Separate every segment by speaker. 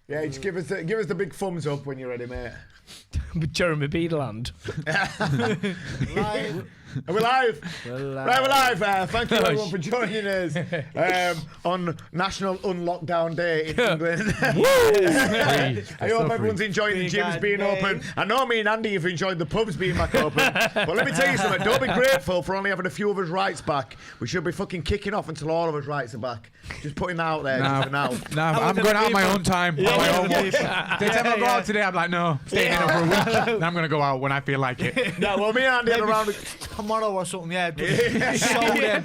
Speaker 1: Yeah, just give us the big thumbs up when you're ready, mate.
Speaker 2: Jeremy Beadland.
Speaker 1: Live. Are we live? Right, we're live. Thank you everyone for joining us on National Unlockdown Day in England. I hope everyone's enjoying the gyms being open. I know me and Andy have enjoyed the pubs being back open. But let me tell you something. Don't be grateful for only having a few of us rights back. We should be fucking kicking off until all of us rights are back. Just putting that out there just for now.
Speaker 3: No, I'm going out on my own time. On my own watch. The time I go out today, I'm like, no, staying in for a week. Then I'm going to go out when I feel like it.
Speaker 1: Yeah, well, me and Andy had around
Speaker 4: tomorrow or something, yeah.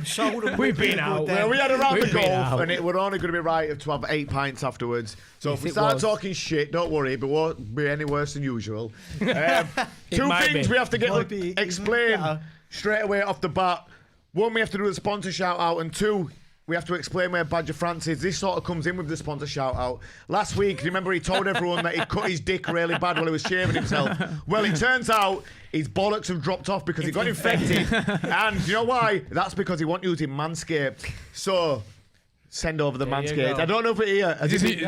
Speaker 4: Show them.
Speaker 2: We've been out.
Speaker 1: Well, we had a round of golf, and it were only going to be right to have 8 pints afterwards. So if we start talking shit, don't worry, but won't be any worse than usual. Two things we have to explain straight away off the bat. One, we have to do the sponsor shout out, and two, we have to explain where Badger France is. This sort of comes in with the sponsor shout out. Last week, remember he told everyone that he cut his dick really bad while he was shaving himself. Well, it turns out his bollocks have dropped off because he got infected. And you know why? That's because he wasn't using Manscaped. So send over the Manscaped. I don't know if it's here. This is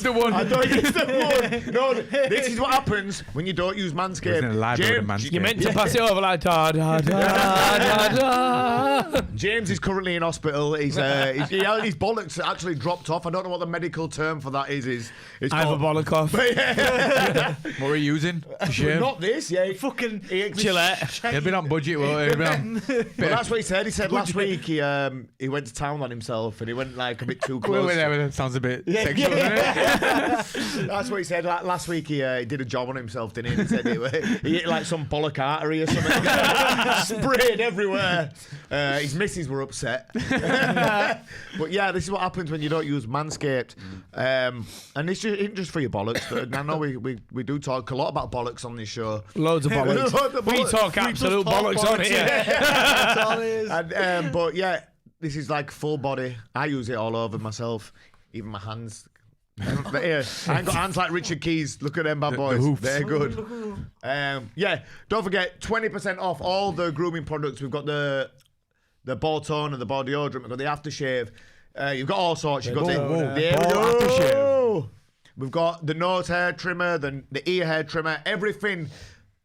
Speaker 1: the one. I don't think it's the one. No, this is what happens when you don't use Manscaped.
Speaker 2: You meant to pass it over like da da da da da.
Speaker 1: James is currently in hospital. His bollocks actually dropped off. I don't know what the medical term for that is.
Speaker 2: I have a bollock off.
Speaker 3: What were you using?
Speaker 1: Not this, yeah.
Speaker 4: Fucking
Speaker 2: Gillette.
Speaker 3: He'll be on budget, won't he?
Speaker 1: Well, that's what he said. He said last week he went to town on himself and he went like a bit too close.
Speaker 3: That sounds a bit sexual, doesn't it?
Speaker 1: That's what he said. Like, last week he did a job on himself, didn't he? He said he hit like some bollock artery or something. Sprayed everywhere. His missus were upset. But yeah, this is what happens when you don't use Manscaped. And it's just for your bollocks. I know we do talk a lot about bollocks on this show.
Speaker 2: Loads of bollocks. We talk absolute bollocks on here.
Speaker 1: But yeah, this is like full body. I use it all over myself, even my hands. But here, I ain't got hands like Richard Keys. Look at them bad boys. They're good. Yeah, don't forget 20% off all the grooming products. We've got the ball tone and the ball deodorant. We've got the aftershave. You've got all sorts. You've got aftershave. We've got the nose hair trimmer, the ear hair trimmer, everything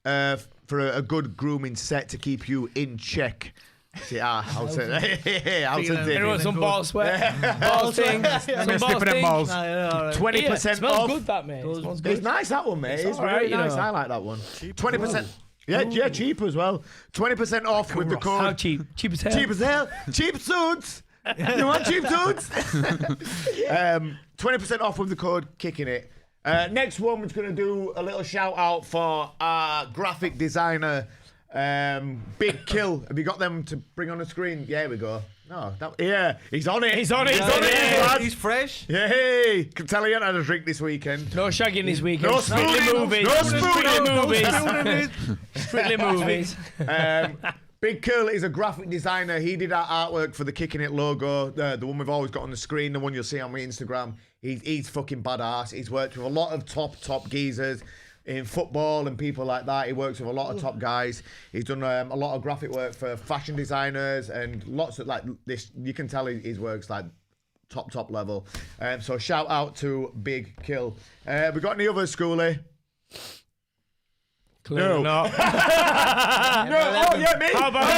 Speaker 1: for a good grooming set to keep you in check. See, Howson.
Speaker 2: Everyone, some ball sweat. Ball sting. Some balls.
Speaker 1: 20%
Speaker 2: smells
Speaker 1: off.
Speaker 2: good, that, mate.
Speaker 1: It's nice, that one, mate. It's very nice. I like that one. 20%. Yeah, cheap as well. 20% off with the code.
Speaker 2: How cheap? Cheap as hell.
Speaker 1: Cheap as hell. Cheap suits. You want cheap suits? 20% off with the code Kickin It. Next one, we're going to do a little shout out for our graphic designer, Big Kill. Have you got them to bring on the screen? Yeah, here we go. No, he's on it.
Speaker 2: He's on it.
Speaker 4: He's fresh.
Speaker 1: Hey, can tell he ain't had a drink this weekend.
Speaker 2: No shagging this weekend.
Speaker 1: No spooning.
Speaker 2: Strictly movies.
Speaker 1: Big Curl is a graphic designer. He did our artwork for the Kickin It logo, the one we've always got on the screen, the one you'll see on my Instagram. He's fucking badass. He's worked with a lot of top geezers in football and people like that. He works with a lot of top guys. He's done a lot of graphic work for fashion designers and lots of like this. You can tell his work's like top level. So shout out to Big Kill. We got any other Schoolie?
Speaker 2: Clearly not.
Speaker 1: No. Oh yeah, me.
Speaker 2: How about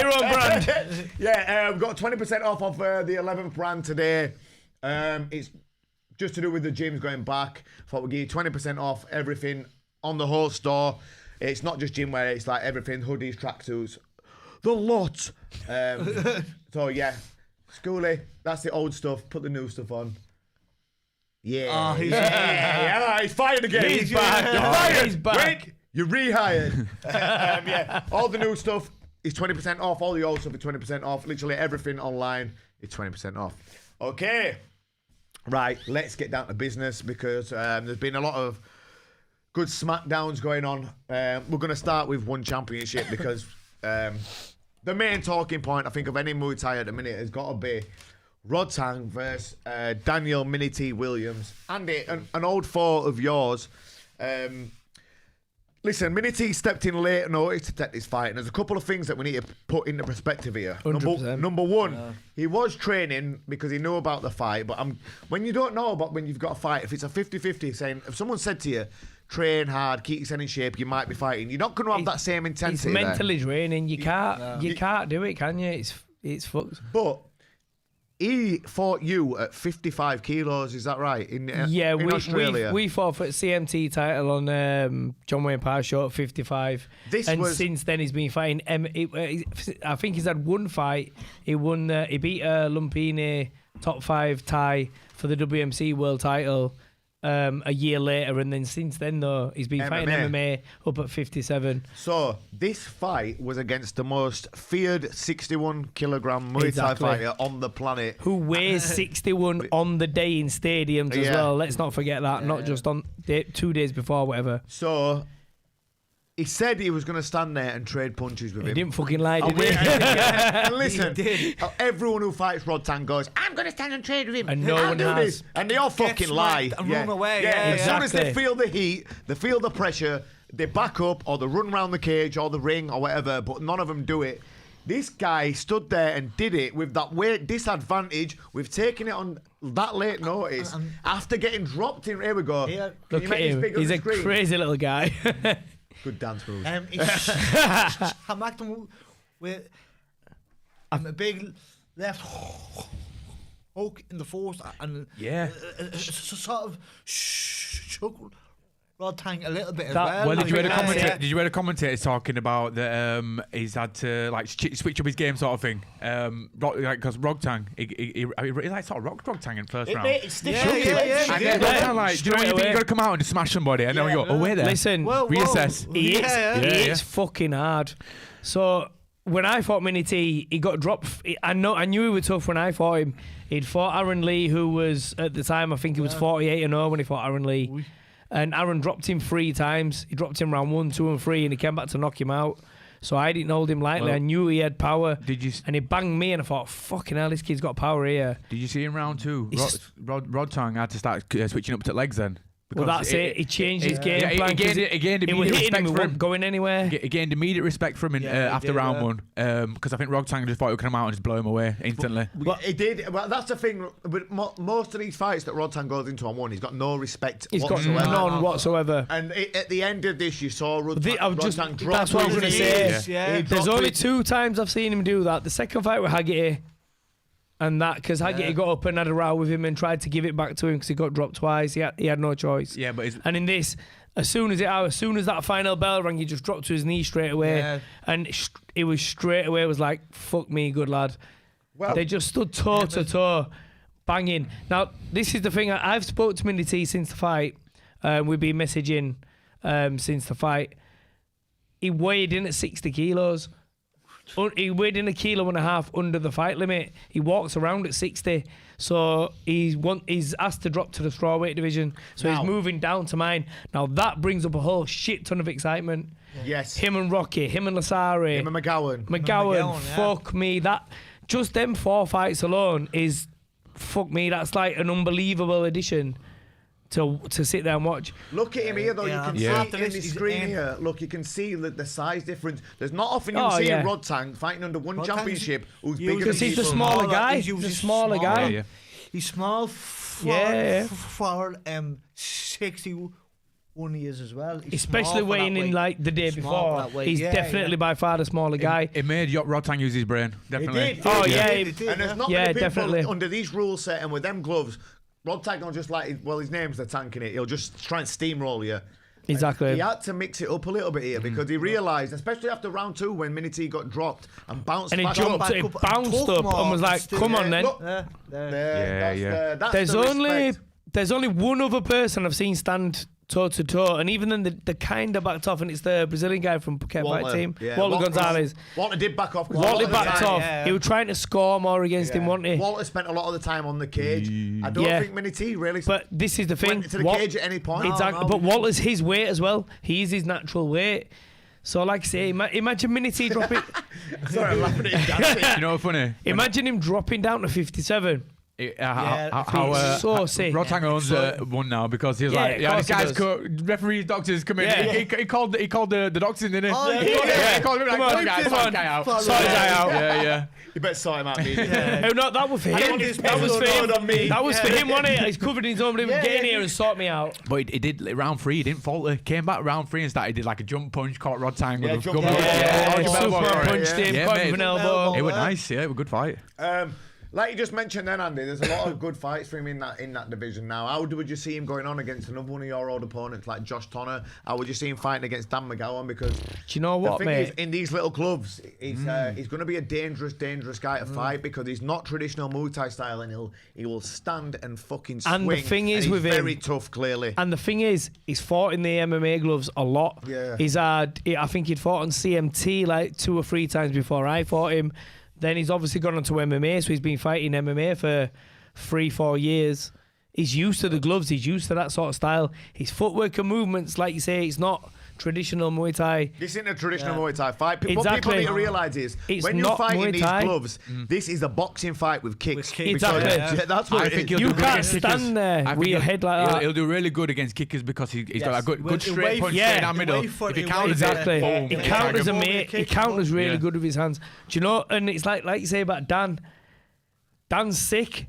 Speaker 2: your own brand?
Speaker 1: Yeah, we've got 20% off of the 11th brand today. It's just to do with the gyms going back. Thought we'd give you 20% off everything on the whole store. It's not just gym wear, it's like everything, hoodies, tracksuits, the lot. So yeah, Schoolie, that's the old stuff. Put the new stuff on. Yeah. He's fired again.
Speaker 2: He's back.
Speaker 1: You're fired.
Speaker 2: He's back.
Speaker 1: Wait, you're rehired. Yeah, all the new stuff is 20% off. All the old stuff is 20% off. Literally everything online is 20% off. Okay. Right, let's get down to business because there's been a lot of good smackdowns going on. We're going to start with one championship because the main talking point, I think, of any Muay Thai at the minute has got to be Rodtang versus Daniel Minity Williams. Andy, an old foe of yours. Listen, Meleady stepped in late notice to take this fight, and there's a couple of things that we need to put into perspective here.
Speaker 2: 100%.
Speaker 1: Number one, he was training because he knew about the fight, but when you don't know about when you've got a fight, if it's a 50-50, saying, if someone said to you, train hard, keep yourself in shape, you might be fighting, you're not going to have that same intensity.
Speaker 2: It's mentally draining. You can't do it, can you? It's fucked.
Speaker 1: But he fought you at 55 kilos, is that right? In Australia.
Speaker 2: We fought for a CMT title on John Wayne Parr show at 55. Since then he's been fighting. I think he's had one fight. He won. He beat Lumpini top 5 Thai for the WMC world title. A year later, and then since then though he's been fighting MMA up at 57.
Speaker 1: So this fight was against the most feared 61 kilogram Muay Thai fighter on the planet,
Speaker 2: who weighs 61 on the day in stadiums as well. Let's not forget that. Not just on 2 days before, whatever.
Speaker 1: So he said he was going to stand there and trade punches with him.
Speaker 2: He didn't fucking lie, did he?
Speaker 1: And listen, everyone who fights Rod Tang goes, I'm going to stand and trade with him.
Speaker 2: And no one has.
Speaker 1: And they all fucking lie.
Speaker 4: And run away.
Speaker 1: As soon as they feel the heat, they feel the pressure, they back up or they run around the cage or the ring or whatever, but none of them do it. This guy stood there and did it with that weight disadvantage. We've taken it on that late notice. After getting dropped in, here we go.
Speaker 2: Look at him. He's a crazy little guy.
Speaker 1: Good dance moves.
Speaker 4: I marked him with a big left hook in the force and sort of shook Rod Tang a little bit as well.
Speaker 3: Well, did you hear the commentators talking about that he's had to like switch up his game sort of thing? Because Rod Tang, he like sort of rocked Rod Tang in first round.
Speaker 1: And
Speaker 3: then Rod Tang like, do you know when you think you're gonna come out and smash somebody, and then we go, oh wait there,
Speaker 2: listen,
Speaker 3: reassess.
Speaker 2: He is fucking hard. So when I fought Meleady, he got dropped. I knew he was tough when I fought him. He'd fought Aaron Lee, who was at the time I think he was 48-0 when he fought Aaron Lee. And Aaron dropped him 3 times. He dropped him round 1, 2, and 3, and he came back to knock him out. So I didn't hold him lightly. I knew he had power. And he banged me, and I thought, fucking hell, this kid's got power here.
Speaker 3: Did you see in round 2? Rod Tang had to start switching up to legs then.
Speaker 2: Well, that's it. He changed his game plan.
Speaker 3: He gained immediate respect for him.
Speaker 2: Going anywhere.
Speaker 3: He gained immediate respect from him after round 1. Because I think Rod Tang just thought he would come out and just blow him away instantly.
Speaker 1: But he did. Well, that's the thing. But most of these fights that Rod Tang goes into on one, he's got no respect whatsoever.
Speaker 2: He's got none whatsoever.
Speaker 1: And at the end of this, you saw Rod Tang drop.
Speaker 2: That's what I was going to say. There's only 2 times I've seen him do that. The second fight with Haggerty. And that, because Haggerty got up and had a row with him and tried to give it back to him because he got dropped twice. He had no choice.
Speaker 3: Yeah, but
Speaker 2: and in this, as soon as that final bell rang, he just dropped to his knee straight away. Yeah. And it was straight away. It was like, fuck me, good lad. Well, they just stood toe to toe, banging. Now, this is the thing. I've spoke to Meleady since the fight. We've been messaging since the fight. He weighed in at 60 kilos. He weighed in 1.5 kilos under the fight limit. He walks around at 60, so he's asked to drop to the strawweight division. So he's moving down to mine. Now that brings up a whole shit ton of excitement.
Speaker 1: Yes.
Speaker 2: Him and Rocky, him and Lasari,
Speaker 1: him and
Speaker 2: McGowan. Fuck me. That just them 4 fights alone is fuck me. That's like an unbelievable addition to sit there and watch.
Speaker 1: Look at him here though. You can see in the screen here. Look, you can see the size difference. There's not often you see a Rod Tang fighting under one championship who's bigger than
Speaker 2: because he's the smaller guy. He's the smaller guy.
Speaker 4: Yeah. He's small for 61 years as well. He's
Speaker 2: especially weighing in like the day before. He's definitely by far the smaller guy.
Speaker 3: It made Rod Tang use his brain. Definitely.
Speaker 1: It did.
Speaker 2: Oh yeah.
Speaker 1: And there's not many people under these rules set and with them gloves. Rod Tang will just his name's the tank in it. He'll just try and steamroll you.
Speaker 2: Exactly.
Speaker 1: He had to mix it up a little bit here because he realised, especially after round 2 when Meleady got dropped and bounced
Speaker 2: and
Speaker 1: back
Speaker 2: he jumped, he bounced up and was like, "Come on, then." There's only one other person I've seen stand toe to toe, and even then they kind of backed off, and it's the Brazilian guy from Phuket Fight Team, Walter Gonzalez.
Speaker 1: Walter did back off.
Speaker 2: Walter backed off. He was trying to score more against him, wasn't he?
Speaker 1: Walter spent a lot of the time on the cage. I don't think Meleady really.
Speaker 2: But this is the thing.
Speaker 1: Went to the cage at any point.
Speaker 2: Exactly. But Walter's his weight as well. He's his natural weight. So, like I say, imagine Meleady dropping.
Speaker 1: Sorry, I'm laughing at him dancing.
Speaker 3: You know what's funny?
Speaker 2: Imagine him dropping down to 57. so sick.
Speaker 3: Rotang owns one now because he was this guy's referees, doctors come in.
Speaker 2: Yeah.
Speaker 3: He called the doctors, didn't he?
Speaker 4: Oh,
Speaker 3: He called him like,
Speaker 2: Come on,
Speaker 3: guy out.
Speaker 2: Sort the guy out.
Speaker 3: Yeah.
Speaker 1: You better sort him out, mate.
Speaker 2: Oh, no, that was for him. That was for him. That was for him, wasn't it? He's covered in his own. Get in here and sort me out.
Speaker 3: But he did round 3. He didn't falter. Came back round 3 and started. He did like a jump punch, caught Rotang with a
Speaker 2: Super punched him, caught him with an elbow.
Speaker 3: It was nice. Yeah, it was a good fight.
Speaker 1: Like you just mentioned then, Andy, there's a lot of good fights for him in that division now. How would you see him going on against another one of your old opponents like Josh Tonner? How would you see him fighting against Dan McGowan? Because
Speaker 2: do you know what,
Speaker 1: the thing
Speaker 2: mate?
Speaker 1: is, in these little clubs, he's going to be a dangerous guy to fight because he's not traditional Muay Thai style, and he will stand and fucking swing.
Speaker 2: And the thing is, with
Speaker 1: he's
Speaker 2: him,
Speaker 1: very tough, clearly.
Speaker 2: And the thing is, he's fought in the MMA gloves a lot.
Speaker 1: Yeah.
Speaker 2: I think he'd fought on CMT like 2 or 3 times before I fought him. Then he's obviously gone on to MMA, so he's been fighting MMA for 3-4 years. He's used to the gloves. He's used to that sort of style. His footwork and movements, like you say, it's not traditional Muay Thai.
Speaker 1: This isn't a traditional Muay Thai fight. What
Speaker 2: Exactly.
Speaker 1: people need to realise is
Speaker 2: It's
Speaker 1: when you're
Speaker 2: not
Speaker 1: fighting
Speaker 2: Muay
Speaker 1: these
Speaker 2: Thai.
Speaker 1: gloves, this is a boxing fight with kicks.
Speaker 2: Exactly.
Speaker 1: That's what
Speaker 3: I
Speaker 1: it
Speaker 3: think
Speaker 1: is.
Speaker 3: he'll
Speaker 2: You
Speaker 3: do
Speaker 2: can't
Speaker 3: good against
Speaker 2: stand there with your head like that.
Speaker 3: He'll do really good against kickers because he's got a good straight punch
Speaker 2: yeah.
Speaker 3: straight down middle. If he counters
Speaker 2: Exactly.
Speaker 3: boom.
Speaker 2: He counters
Speaker 3: Yeah.
Speaker 2: he counters really good with his hands. Do you know? And it's like you say about Dan. Dan's sick,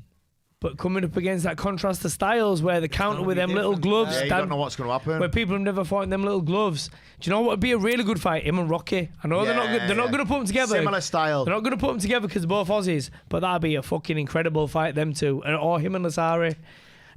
Speaker 2: but coming up against that contrast of styles where the counter with them little gloves.
Speaker 1: Yeah, you don't know what's going to happen.
Speaker 2: Where people have never fought in them little gloves. Do you know what would be a really good fight? Him and Rocky. I know they're not going to put them together.
Speaker 1: Similar style.
Speaker 2: They're not going to put them together because they're both Aussies, but that'd be a fucking incredible fight, them two. Or him and Lasari.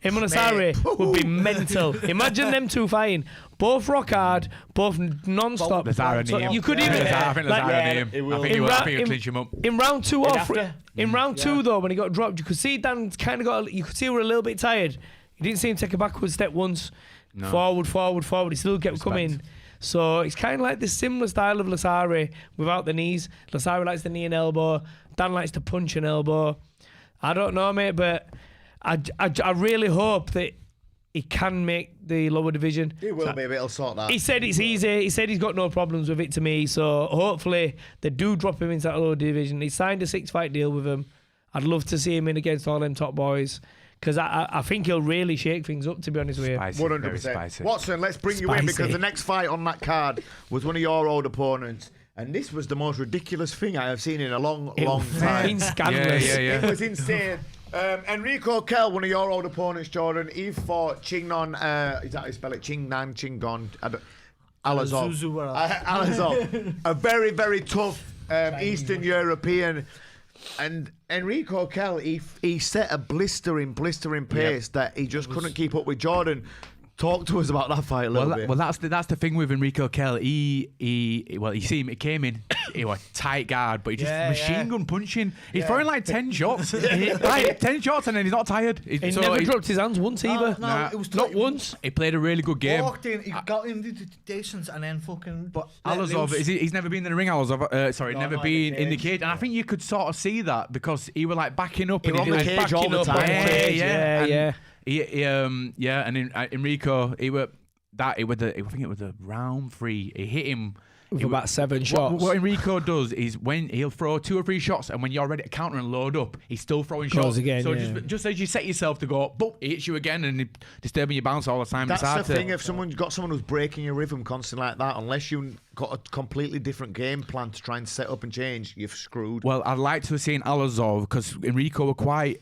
Speaker 2: Him and Asari would be mental. Imagine them two fighting. Both rock hard, both non-stop.
Speaker 3: So
Speaker 2: you could even...
Speaker 3: I think Lazaro he'll clinch him up.
Speaker 2: In round 2 or 3... In round 2, though, when he got dropped, you could see Dan kind of got... You could see he were a little bit tired. You didn't see him take a backward step once. No. Forward. He still kept coming. So it's kind of like this similar style of Lasari without the knees. Lasari likes the knee and elbow. Dan likes to punch and elbow. I don't know, mate, but... I really hope that he can make the lower division.
Speaker 1: He will be, but he'll sort that.
Speaker 2: He said it's easy. He said he's got no problems with it to me. So hopefully they do drop him into that lower division. He signed a 6-fight deal with him. I'd love to see him in against all them top boys because I think he'll really shake things up, to be honest with you.
Speaker 1: 100%. Watson, let's bring you in because the next fight on that card was one of your old opponents. And this was the most ridiculous thing I have seen in a long time.
Speaker 2: It was scandalous.
Speaker 1: It was insane. Enrico Kell, one of your old opponents, Jordan, he fought Chingnon, is that how you spell it? Chingon, Alazov. Alazov. A very, very tough Eastern European. And Enrico Kell, he set a blistering pace that he just couldn't keep up with Jordan. Talk to us about that fight a little bit.
Speaker 3: Well, that's the thing with Enrico Kell. He came in, he was tight guard, but he just machine gun punching. He's throwing like 10 shots, 10 shots, and then he's not tired.
Speaker 2: He never dropped his hands once either.
Speaker 4: No, it was
Speaker 2: not once.
Speaker 3: He played a really good game.
Speaker 4: Walked in, he got him the distance, and then fucking.
Speaker 3: But Alazov, he's never been in the ring. Alazov, never been in the cage, and I think you could sort of see that because he was like backing up.
Speaker 1: He was on the cage all the time.
Speaker 2: Yeah.
Speaker 3: And Enrico, I think it was the round 3. He hit him
Speaker 2: with about 7 shots.
Speaker 3: What Enrico does is when he'll throw 2 or 3 shots, and when you're ready to counter and load up, he's still throwing shots
Speaker 2: again.
Speaker 3: So just as you set yourself to go, boom, he hits you again and disturbing your balance all the time.
Speaker 1: That's the thing. If someone's got someone who's breaking your rhythm constantly like that, unless you got a completely different game plan to try and set up and change, you've screwed.
Speaker 3: Well, I'd like to have seen Alazov because Enrico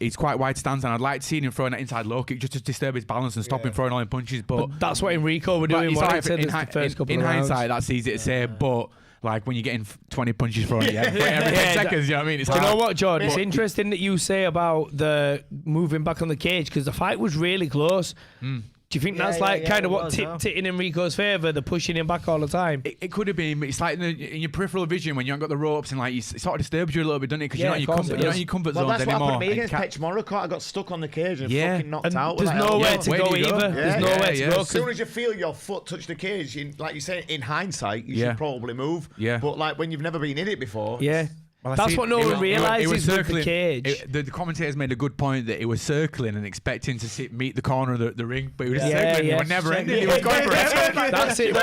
Speaker 3: he's quite wide stance, and I'd like to see him throwing that inside low kick just to disturb his balance and stop him throwing all in punches. But
Speaker 2: that's what Enrico were doing.
Speaker 3: In hindsight, that's easy to say, but like when you're getting 20 punches thrown at you every 10 seconds, you know what I mean?
Speaker 2: You know what, Jordan? It's interesting that you say about the moving back on the cage because the fight was really close. Do you think that's kind of what tipped it in Enrico's favour, the pushing him back all the time?
Speaker 3: It could have been, but it's like in your peripheral vision when you haven't got the ropes and like it sort of disturbs you a little bit, doesn't it? Because you're not in your comfort zone anymore.
Speaker 1: Well, that's what happened to me against Pech Morocco. I got stuck on the cage and fucking knocked out.
Speaker 2: There's nowhere to go either. There's nowhere to go.
Speaker 1: As soon as you feel your foot touch the cage, like you say, in hindsight, you should probably move.
Speaker 3: Yeah.
Speaker 1: But like when you've never been in it before.
Speaker 2: Yeah. Well, that's what no one realises with the cage.
Speaker 3: The commentators made a good point that he was circling and expecting to meet the corner of the ring, but he was circling. He was never ending. He was going forever.
Speaker 2: That's it.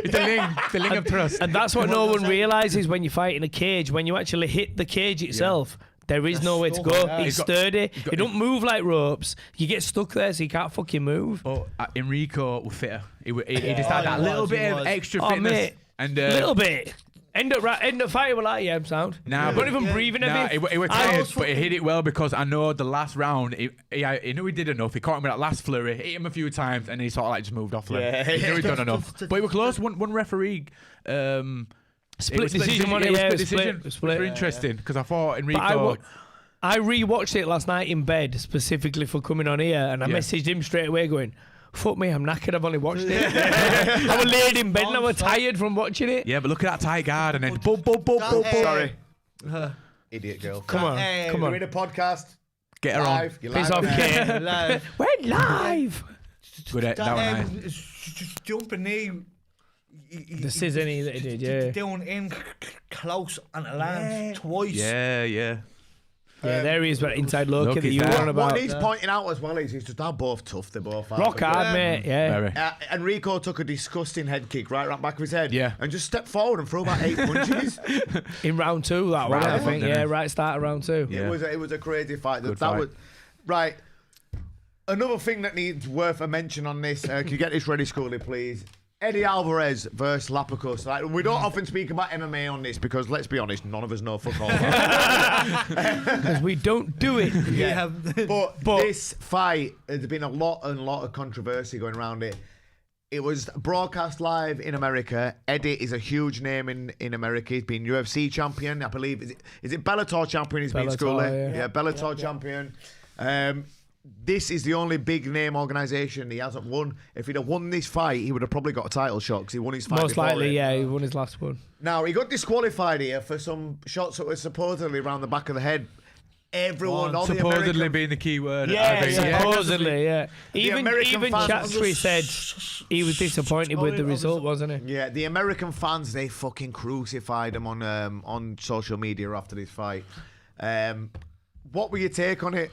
Speaker 3: It's the ling of trust.
Speaker 2: And that's what no one realises when you fight in a cage. When you actually hit the cage itself, There is nowhere to go.
Speaker 4: Yeah.
Speaker 2: He's sturdy. He don't move like ropes. You get stuck there, so you can't fucking move.
Speaker 3: But Enrico was fitter. He just had that little bit of extra fitness.
Speaker 2: Mate,
Speaker 3: and
Speaker 2: little bit. End up fighting with like, I'm sound.
Speaker 3: Nah,
Speaker 2: not even breathing a bit.
Speaker 3: He was tired, but he hit it well because I know the last round, he knew he did enough. He caught him with that last flurry, hit him a few times, and he sort of like just moved off. He knew he'd done enough. But he was close. One referee.
Speaker 2: Split decision.
Speaker 3: It was very interesting because I thought Enrico.
Speaker 2: I rewatched it last night in bed specifically for coming on here, and I messaged him straight away going, fuck me, I'm knackered, I've only watched it. I was laid in bed and I was tired from watching it.
Speaker 3: Yeah, but look at that tight guard and then boom.
Speaker 1: Sorry. Idiot girl.
Speaker 2: Come on.
Speaker 1: We're in a podcast.
Speaker 3: Get her
Speaker 1: live.
Speaker 3: on.
Speaker 1: You're
Speaker 2: Piss
Speaker 1: live.
Speaker 2: off, Kate. We're live.
Speaker 3: Good at that one.
Speaker 4: Jumping knee.
Speaker 2: The scissor knee that he did, yeah.
Speaker 4: Down in close and it lands twice.
Speaker 3: Yeah.
Speaker 2: Yeah, there he is, but inside low kick that you were on about.
Speaker 1: What he's pointing out as well is just they're both tough. They both are.
Speaker 2: Rock hard, mate. Yeah.
Speaker 1: Enrico took a disgusting head kick right back of his head.
Speaker 3: Yeah.
Speaker 1: And just stepped forward and threw about 8 punches.
Speaker 2: In round 2, that one, I think. Yeah, right start of round 2.
Speaker 1: Yeah. It was a crazy fight. That
Speaker 3: fight.
Speaker 1: was right. Another thing that needs worth a mention on this. Can you get this ready, Schoolie, please? Eddie Alvarez versus Lapacus. Like, we don't often speak about MMA on this because, let's be honest, none of us know fuck all about it.
Speaker 2: Because we don't do it.
Speaker 1: Yeah. But this fight, there's been a lot of controversy going around it. It was broadcast live in America. Eddie is a huge name in America. He's been UFC champion, I believe. Is it Bellator champion? He's been Schoolie. Yeah, Bellator champion. This is the only big name organisation he hasn't won. If he'd have won this fight, he would have probably got a title shot because he won his fight.
Speaker 2: Most likely, he won his last one.
Speaker 1: Now, he got disqualified here for some shots that were supposedly around the back of the head. Everyone on
Speaker 3: supposedly
Speaker 1: the American...
Speaker 3: being the key word.
Speaker 2: Supposedly, yeah. Even
Speaker 1: fans...
Speaker 2: Chatry said he was disappointed with the result, wasn't he?
Speaker 1: Yeah, the American fans, they fucking crucified him on social media after this fight. What were your take on it?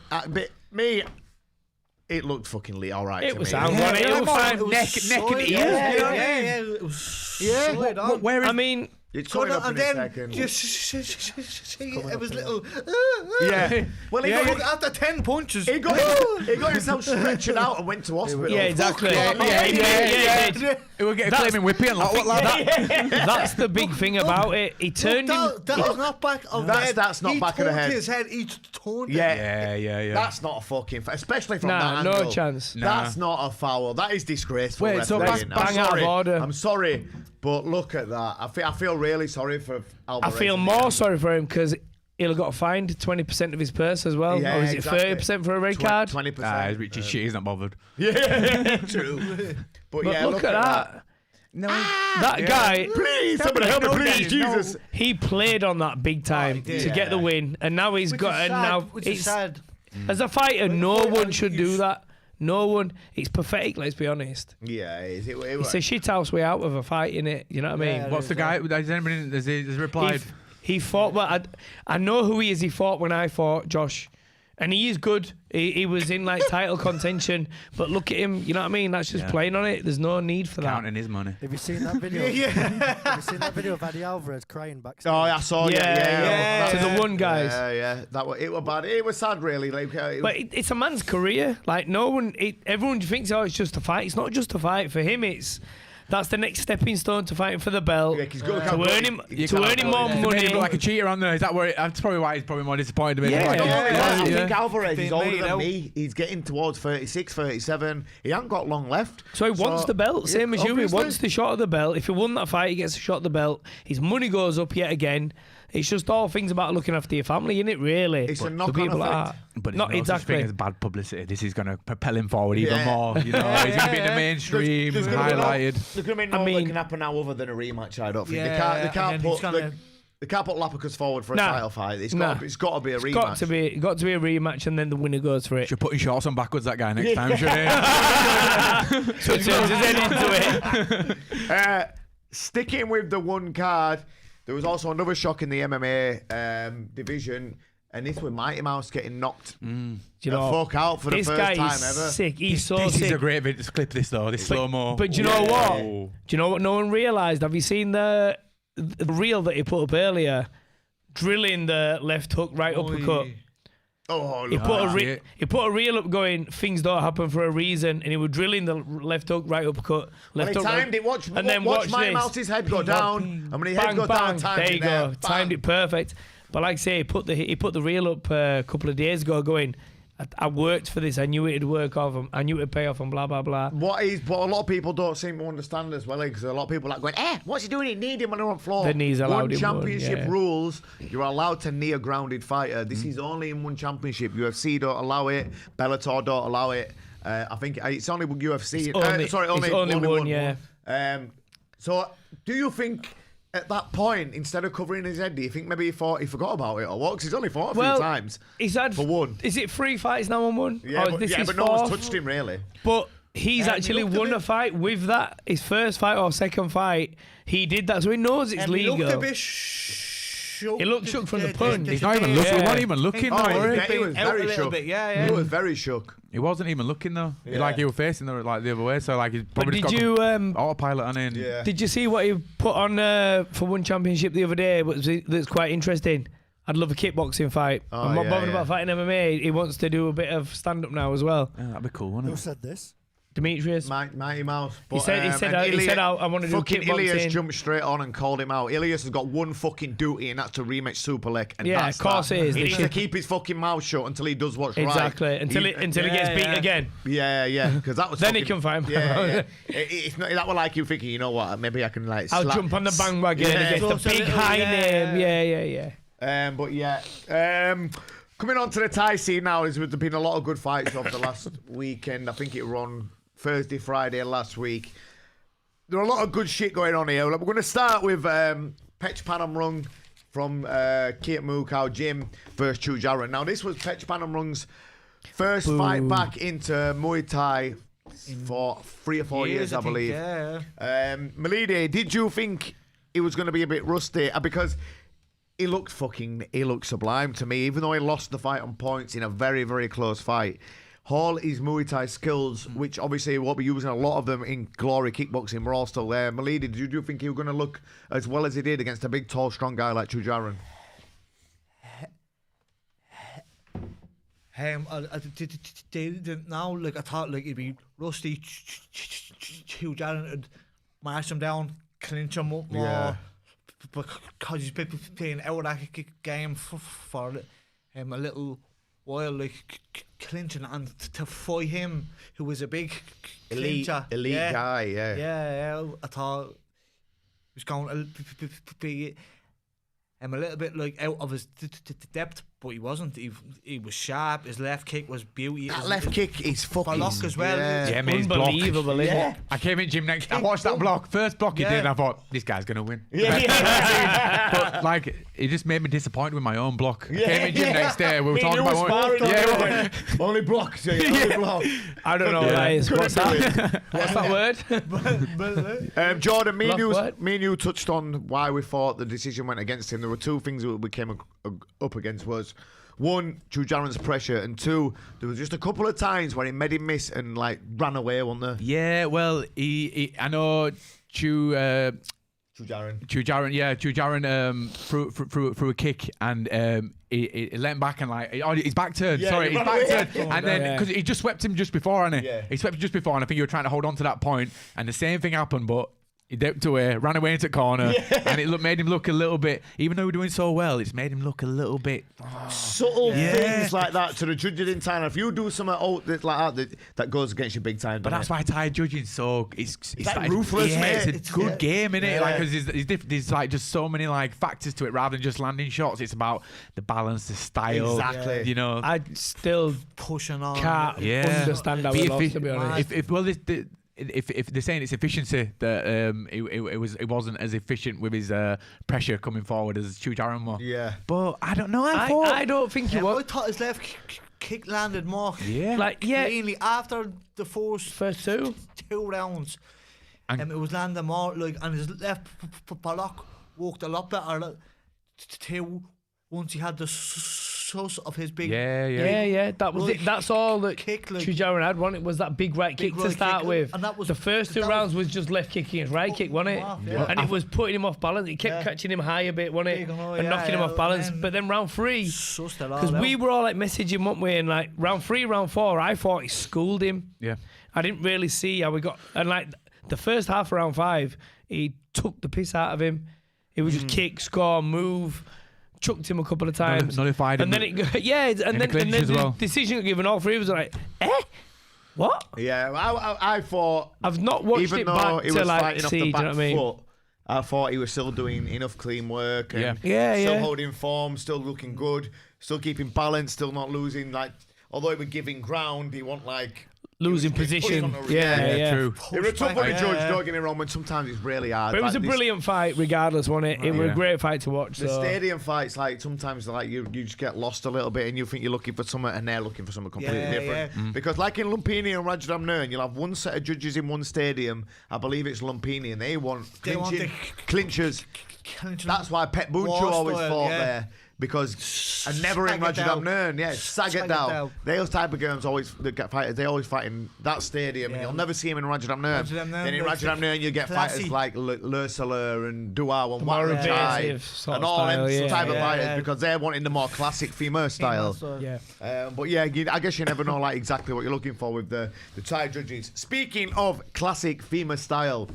Speaker 1: Me, it looked fucking all right.
Speaker 2: It
Speaker 1: to
Speaker 2: was
Speaker 1: me.
Speaker 2: sound. It was fine.
Speaker 3: Neck and ears.
Speaker 4: Yeah. It was
Speaker 3: Where is...
Speaker 2: I mean...
Speaker 1: It's coming up in a second.
Speaker 4: It was little.
Speaker 1: Yeah. Well,
Speaker 4: after 10 punches,
Speaker 1: he got himself stretching out and went to hospital.
Speaker 2: Yeah, exactly.
Speaker 3: Yeah. He would get a flaming whippy and laugh like that.
Speaker 2: That's the big thing about it. He turned him.
Speaker 4: That's not back of the head.
Speaker 1: That's not back of the head.
Speaker 4: His head. He turned it.
Speaker 1: Yeah. That's not a fucking foul, especially from that angle.
Speaker 2: No chance.
Speaker 1: That's not a foul. That is disgraceful.
Speaker 3: Wait, so bang
Speaker 2: out of order.
Speaker 1: I'm sorry, but look at that. I feel really sorry for Alvarez.
Speaker 2: I feel more sorry for him because he'll got fined 20% of his purse as well.
Speaker 1: Yeah,
Speaker 2: or is it
Speaker 1: exactly.
Speaker 2: 30% for a red card?
Speaker 1: 20%.
Speaker 3: Richard shit, he's not bothered.
Speaker 1: Yeah, true. But yeah,
Speaker 2: look at that.
Speaker 3: No,
Speaker 2: that guy.
Speaker 1: Please, somebody help me, please, Jesus.
Speaker 2: He played on that big time to get the win, and now he's got. And now
Speaker 4: it's sad.
Speaker 2: As a fighter, no one should do that. No one. It's pathetic. Let's be honest.
Speaker 1: Yeah, it is.
Speaker 2: It's a shithouse way out of a fight, innit? You know what I mean?
Speaker 3: What's the guy? Has anybody has replied?
Speaker 2: He fought, but I know who he is. He fought when I fought Josh. And he is good. He was in like title contention, but look at him. You know what I mean? That's just playing on it. There's no need for that.
Speaker 3: Counting his money.
Speaker 5: Have you seen that video? Have you seen that video of Eddie Alvarez crying backstage?
Speaker 1: Oh, I saw.
Speaker 2: Yeah. To the one guys.
Speaker 1: Yeah. It was bad. It was sad, really. Like,
Speaker 2: but it's a man's career. Like no one. Everyone thinks, it's just a fight. It's not just a fight for him. That's the next stepping stone to fighting for the belt.
Speaker 1: Yeah, he's got
Speaker 2: to earn him more money.
Speaker 3: He's like a cheater on there. Is that where? That's probably why he's probably more disappointed.
Speaker 1: I think Alvarez is older than me. He's getting towards 36, 37. He hasn't got long left.
Speaker 2: So he wants the belt, same as you. He wants the shot of the belt. If he won that fight, he gets a shot of the belt. His money goes up yet again. It's just all things about looking after your family, isn't it? Really,
Speaker 1: it's a knock-on effect.
Speaker 3: But
Speaker 2: not exactly.
Speaker 3: It's bad publicity. This is going to propel him forward even more. You know, he's going to be in the mainstream, highlighted.
Speaker 1: There's going to be no that can happen now other than a rematch. I don't think they can't put Lapacus forward for a title fight. It's got to be a rematch.
Speaker 2: It's got to be a rematch, and then the winner goes for it.
Speaker 3: Should put his shorts on backwards, that guy, next time, shouldn't he?
Speaker 2: So it turns his head into it.
Speaker 1: Sticking with the one card, there was also another shock in the MMA division, and this was Mighty Mouse getting knocked fuck out for the first time ever.
Speaker 2: This guy is sick. He's so sick.
Speaker 3: This is a great video. Just clip this though. This slow-mo.
Speaker 2: But do you know what? Do you know what no one realised? Have you seen the reel that he put up earlier? drilling the left hook, right uppercut.
Speaker 1: Oh,
Speaker 2: He put a reel up going, things don't happen for a reason, and he was drilling the left hook, right uppercut, left hook.
Speaker 1: Timed it. Watch Mike Mouse's head go down. And when his head goes down, timed
Speaker 2: there you go. Timed it perfect. But like I say, he put the reel up a couple of days ago going, I worked for this. I knew it'd work off him. I knew it'd pay off and blah, blah, blah.
Speaker 1: What a lot of people don't seem to understand as well, because a lot of people are like going, what's he doing? He need him on the floor.
Speaker 2: The knees allowed
Speaker 1: one
Speaker 2: him
Speaker 1: championship rules, you're allowed to knee a grounded fighter. This is only in one championship. UFC don't allow it. Bellator don't allow it. I think it's only UFC. Only one. Yeah. So do you think... At that point, instead of covering his head, do you think maybe he forgot about it or what? Because he's only fought a few times.
Speaker 2: He's had
Speaker 1: for one.
Speaker 2: Is it 3 fights now on one?
Speaker 1: Yeah, but no one's touched him really.
Speaker 2: But he's actually won a fight with that. His first fight or second fight, he did that, so he knows it's legal.
Speaker 4: He looked a bit
Speaker 2: He looked shook from the punch.
Speaker 3: He's not even looking. He wasn't even looking.
Speaker 1: He was very shook. He was very shook.
Speaker 3: He wasn't even looking though. Like he was facing the other way, so like he's probably
Speaker 2: just
Speaker 3: got
Speaker 2: you
Speaker 3: autopilot on in.
Speaker 1: Yeah.
Speaker 2: Did you see what he put on for one championship the other day? That's quite interesting. I'd love a kickboxing fight. I'm not bothered about fighting MMA. He wants to do a bit of stand up now as well.
Speaker 3: Yeah, that'd be cool, wouldn't it?
Speaker 5: Who said this?
Speaker 2: Demetrius.
Speaker 1: Mighty Mouse.
Speaker 2: He said I want to do
Speaker 1: fucking
Speaker 2: kickboxing.
Speaker 1: Ilias jumped straight on and called him out. Ilias has got one fucking duty, and that's to rematch Superleg. And
Speaker 2: yeah, of course it is.
Speaker 1: He needs to keep his fucking mouth shut until he does what's right.
Speaker 2: Exactly. Until he gets beat again.
Speaker 1: Yeah. Because that was.
Speaker 2: Then he can find.
Speaker 1: Yeah. It's not that was like you thinking. You know what? Maybe I can
Speaker 2: I'll jump on the bandwagon against the big high name. Yeah.
Speaker 1: But yeah. Coming on to the Thai scene now, there's been a lot of good fights over the last weekend. I think it were on Thursday, Friday last week. There are a lot of good shit going on here. We're going to start with Pech Panamrung from Kiat Mukau Gym versus Chu Jaron. Now, this was Pech Panamrung's first fight back into Muay Thai for 3 or 4 years, I believe. Meleady, did you think it was going to be a bit rusty? Because he looked sublime to me, even though he lost the fight on points in a very, very close fight. All his Muay Thai skills, which obviously we'll be using a lot of them in Glory Kickboxing, were all still there. Meleady, did you think he was going to look as well as he did against a big, tall, strong guy like Chu Jaron?
Speaker 4: I didn't know. Like I thought, like it'd be rusty. Chu Jaron would mash him down, clinch him up more.
Speaker 1: Yeah.
Speaker 4: Because he's been playing out of that game for a little while, like clinching, and to fight him, who was a big
Speaker 1: elite guy,
Speaker 4: yeah. I thought he was going to be a little bit like out of his depth, but he wasn't. He was sharp. His left kick was beauty.
Speaker 1: That left kick is fucking
Speaker 4: block as well.
Speaker 3: Yeah, mate,
Speaker 2: unbelievable, isn't it?
Speaker 3: I came in gym next. I watched that block. First block he did, and I thought this guy's gonna win. But like, it just made me disappointed with my own block. I came in gym next day. We were talking about
Speaker 1: only block. Only block.
Speaker 2: I don't know what that is. What's that? What's that word?
Speaker 1: Jordan, me and you touched on why we thought the decision went against him. There were 2 things that we came up against. Was 1, Chu Jaron's pressure, and 2, there was just a couple of times where he made him miss and like ran away, wasn't there?
Speaker 3: Yeah, well, I know Chu Jaron threw a kick, and he let him back, and like his back turned. His back turned, and then because he just swept him just before, and he swept him just before, and I think he was trying to hold on to that point, and the same thing happened, but he dipped away, ran away into the corner, and it made him look a little bit, even though he was doing so well, it's made him look a little bit...
Speaker 1: Subtle things like that to the judges in Thailand. If you do something like that goes against you big time.
Speaker 3: But that's why Thai judging so... It's
Speaker 1: like ruthless, mate.
Speaker 3: It's a good game, innit? Yeah. Like, because there's like just so many like factors to it rather than just landing shots. It's about the balance, the style.
Speaker 1: Exactly.
Speaker 3: You know?
Speaker 2: I still
Speaker 4: pushing on.
Speaker 2: Can't understand how it lost, to be honest.
Speaker 3: If they're saying it's efficiency, that it wasn't as efficient with his pressure coming forward as Chu Jaron was.
Speaker 1: Yeah,
Speaker 3: but I don't know.
Speaker 2: I don't think he was.
Speaker 4: I thought his left kick landed more. Cleanly after the first
Speaker 2: 2
Speaker 4: rounds, and it was landing more like, and his left block worked a lot better. Till once he had the source of his big.
Speaker 2: Yeah. That was it. That's all that
Speaker 4: kick, like,
Speaker 2: Chujaran had, wasn't it? Was that big right kick to start with.
Speaker 4: And that was
Speaker 2: the first 2 rounds was just left kick against right kick, wasn't it? And it was putting him off balance. It kept catching him high a bit, wasn't it? And knocking him off balance. But then round 3, because we were all like messaging, weren't we? And like round 3, round 4, I thought he schooled him.
Speaker 3: Yeah.
Speaker 2: I didn't really see how we got. And like the first half of round 5, he took the piss out of him. It was just kick, score, move. Chucked him a couple of times.
Speaker 3: Nullified him.
Speaker 2: And then the decision given, all 3 was like, what?
Speaker 1: Yeah, I thought.
Speaker 2: I've not watched
Speaker 1: even
Speaker 2: it
Speaker 1: though
Speaker 2: back
Speaker 1: he
Speaker 2: to
Speaker 1: was
Speaker 2: like
Speaker 1: fighting off
Speaker 2: see,
Speaker 1: the
Speaker 2: do you know
Speaker 1: back
Speaker 2: what I mean?
Speaker 1: foot, I thought he was still doing enough clean work. And
Speaker 2: Yeah.
Speaker 1: Still holding form, still looking good, still keeping balance, still not losing. Like, although he was giving ground, he wasn't like.
Speaker 2: Losing position. Yeah.
Speaker 3: True.
Speaker 1: It was tough on a judge, don't get me wrong, but sometimes it's really hard.
Speaker 2: But it was a brilliant fight regardless, wasn't it? It was a great fight to watch.
Speaker 1: The stadium fights, like, sometimes like you just get lost a little bit and you think you're looking for something and they're looking for something completely different. Because like in Lumpini and Rajadamnern, you'll have one set of judges in one stadium. I believe it's Lumpini, and they want clinchers. That's why Pet Buncho always fought there. Because and never in Rajadamnern, Sagatdal. Those type of girls always get fighters. They always fight in that stadium, and you'll never see them in Rajadamnern. Then in Rajadamnern, you get fighters like Lursala and Duao and Waranchai and all them type of fighters because they're wanting the more classic female style. But I guess you never know like exactly what you're looking for with the Thai judges. Speaking of classic female style.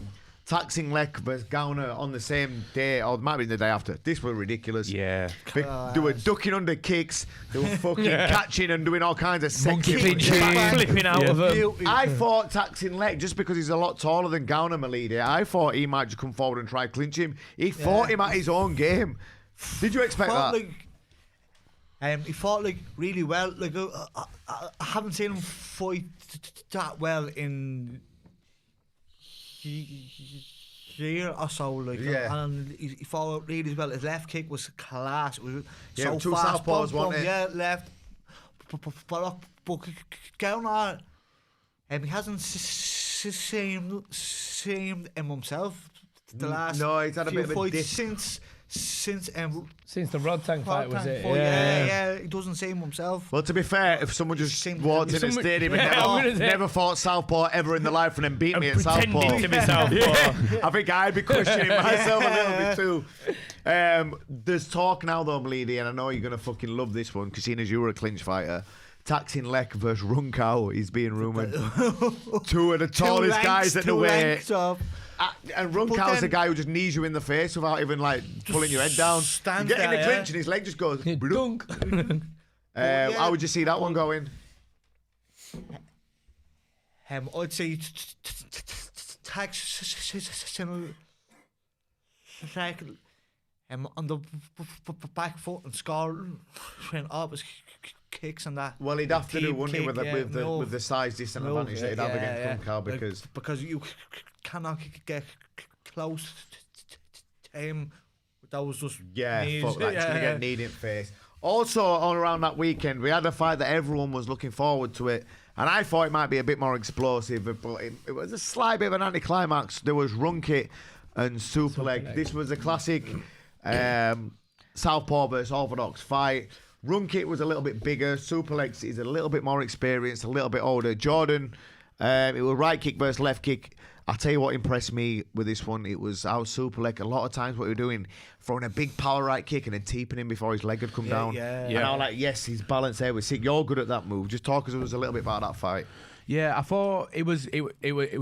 Speaker 1: Taxing Lek versus Gowner on the same day, or it might be the day after. This was ridiculous.
Speaker 3: Yeah.
Speaker 1: They were ducking under kicks. They were fucking catching and doing all kinds of sexy
Speaker 2: flipping out of them.
Speaker 1: I thought Taxing Lek, just because he's a lot taller than Gowner Meleady, I thought he might just come forward and try clinch him. He fought him at his own game. Did you expect that?
Speaker 4: He fought like really well. Like I haven't seen him fight that well in year or so, like, and he fought really well. His left kick was class. It was so
Speaker 1: two
Speaker 4: fast.
Speaker 1: southpaws, wasn't it?
Speaker 4: Yeah, left. But Gowner, he hasn't seen him himself the last
Speaker 1: he's had a bit of a dip
Speaker 4: since
Speaker 2: the Rod Tank fight, was it?
Speaker 4: Yeah, he doesn't see him himself.
Speaker 1: Well, to be fair, if someone just walked in a stadium and never fought southpaw ever in their life and then beat me at southpaw,
Speaker 2: to be southpaw,
Speaker 1: I think I'd be questioning myself a little bit too. There's talk now though, Meleady, and I know you're gonna fucking love this one, because seeing as you were a clinch fighter. Taxing Lek versus Runkau is being rumoured. Two of the tallest guys at the weight. And Runkau's the guy who just knees you in the face without even like pulling your head down. You get in the clinch and his leg just goes.
Speaker 2: Dunk.
Speaker 1: How would you see that one going?
Speaker 4: I'd say Taxing Lek on the back foot and scoring up his kicks and that.
Speaker 1: Well, he'd have to do, wouldn't he, with the size disadvantage that he'd have against Runkau,
Speaker 4: because you cannot get close to him. That was just
Speaker 1: fuck that. He's gonna get kneed in the face. Also, all around that weekend, we had a fight that everyone was looking forward to it, and I thought it might be a bit more explosive, but it was a slight bit of an anticlimax. There was Runkit and Superleg. This was a classic southpaw versus orthodox fight. Runkit was a little bit bigger. Superlex is a little bit more experienced, a little bit older. Jordan, it was right kick versus left kick. I'll tell you what impressed me with this one. It was how Superleg, a lot of times what he was doing, throwing a big power right kick and then teeping him before his leg had come down. And I was like, yes, his balance there was sick. You're good at that move. Just talk us a little bit about that fight.
Speaker 3: Yeah, I thought it was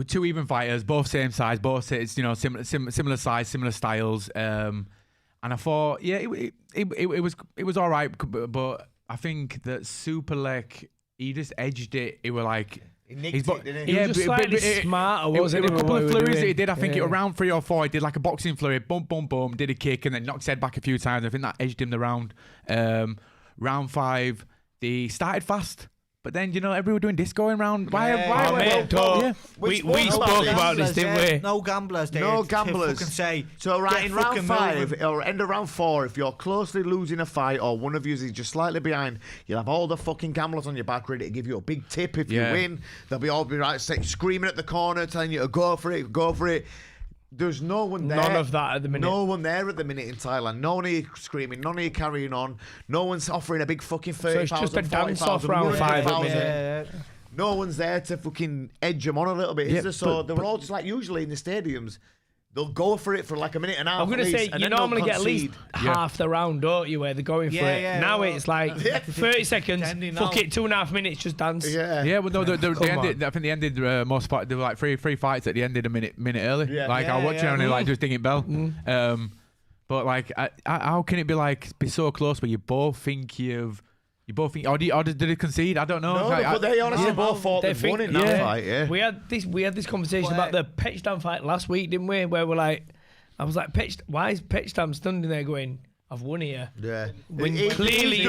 Speaker 3: two even fighters, both same size, both similar size, similar styles. And I thought, it was all right, but I think that Superleg, he just edged it. It were like
Speaker 1: he nicked it, didn't he?
Speaker 2: He was just slightly smarter, wasn't
Speaker 3: it?
Speaker 2: It
Speaker 3: was a couple of flurries that he did. I think
Speaker 2: it
Speaker 3: was round 3 or 4. He did like a boxing flurry, boom, boom, boom, did a kick, and then knocked his head back a few times. I think that edged him the round. Round 5, they started fast. But then, everyone doing disco in round. We
Speaker 2: spoke about this, didn't we?
Speaker 4: No gamblers there.
Speaker 1: No gamblers.
Speaker 4: To say,
Speaker 1: so, right, in round 5 or end of round 4, if you're closely losing a fight or one of you is just slightly behind, you'll have all the fucking gamblers on your back ready to give you a big tip if you win. They'll be all screaming at the corner, telling you to go for it, go for it. There's no one there.
Speaker 2: None of that at the minute.
Speaker 1: No one there at the minute in Thailand. No one here screaming. None of you carrying on. No one's offering a big fucking 30,000.
Speaker 2: So it's just a dance-off
Speaker 1: 40,000,
Speaker 2: round 5 at the minute.
Speaker 4: Yeah.
Speaker 1: No one's there to fucking edge them on a little bit, is there? So they were all just like usually in the stadiums. They'll go for it for like a minute and a half.
Speaker 2: I'm going to say, you normally get at least half the round, don't you, where they're going for it.
Speaker 4: Yeah,
Speaker 2: now it's like 30 seconds, fuck it, 2.5 minutes, just dance.
Speaker 1: Yeah,
Speaker 3: well, no, they ended, I think they ended most part. There were like three fights at the end of a minute early.
Speaker 1: Yeah.
Speaker 3: Like I watched it only like just dinging bell. But like, how can it be so close where you both think or did they concede? I don't know.
Speaker 1: No,
Speaker 3: like,
Speaker 1: but they honestly both thought they won in that fight. Yeah,
Speaker 2: we had this conversation about the Petchtam fight last week, didn't we? Where we're like, I was like, why is Petchtam standing there going, I've won here?
Speaker 1: Yeah.
Speaker 2: When clearly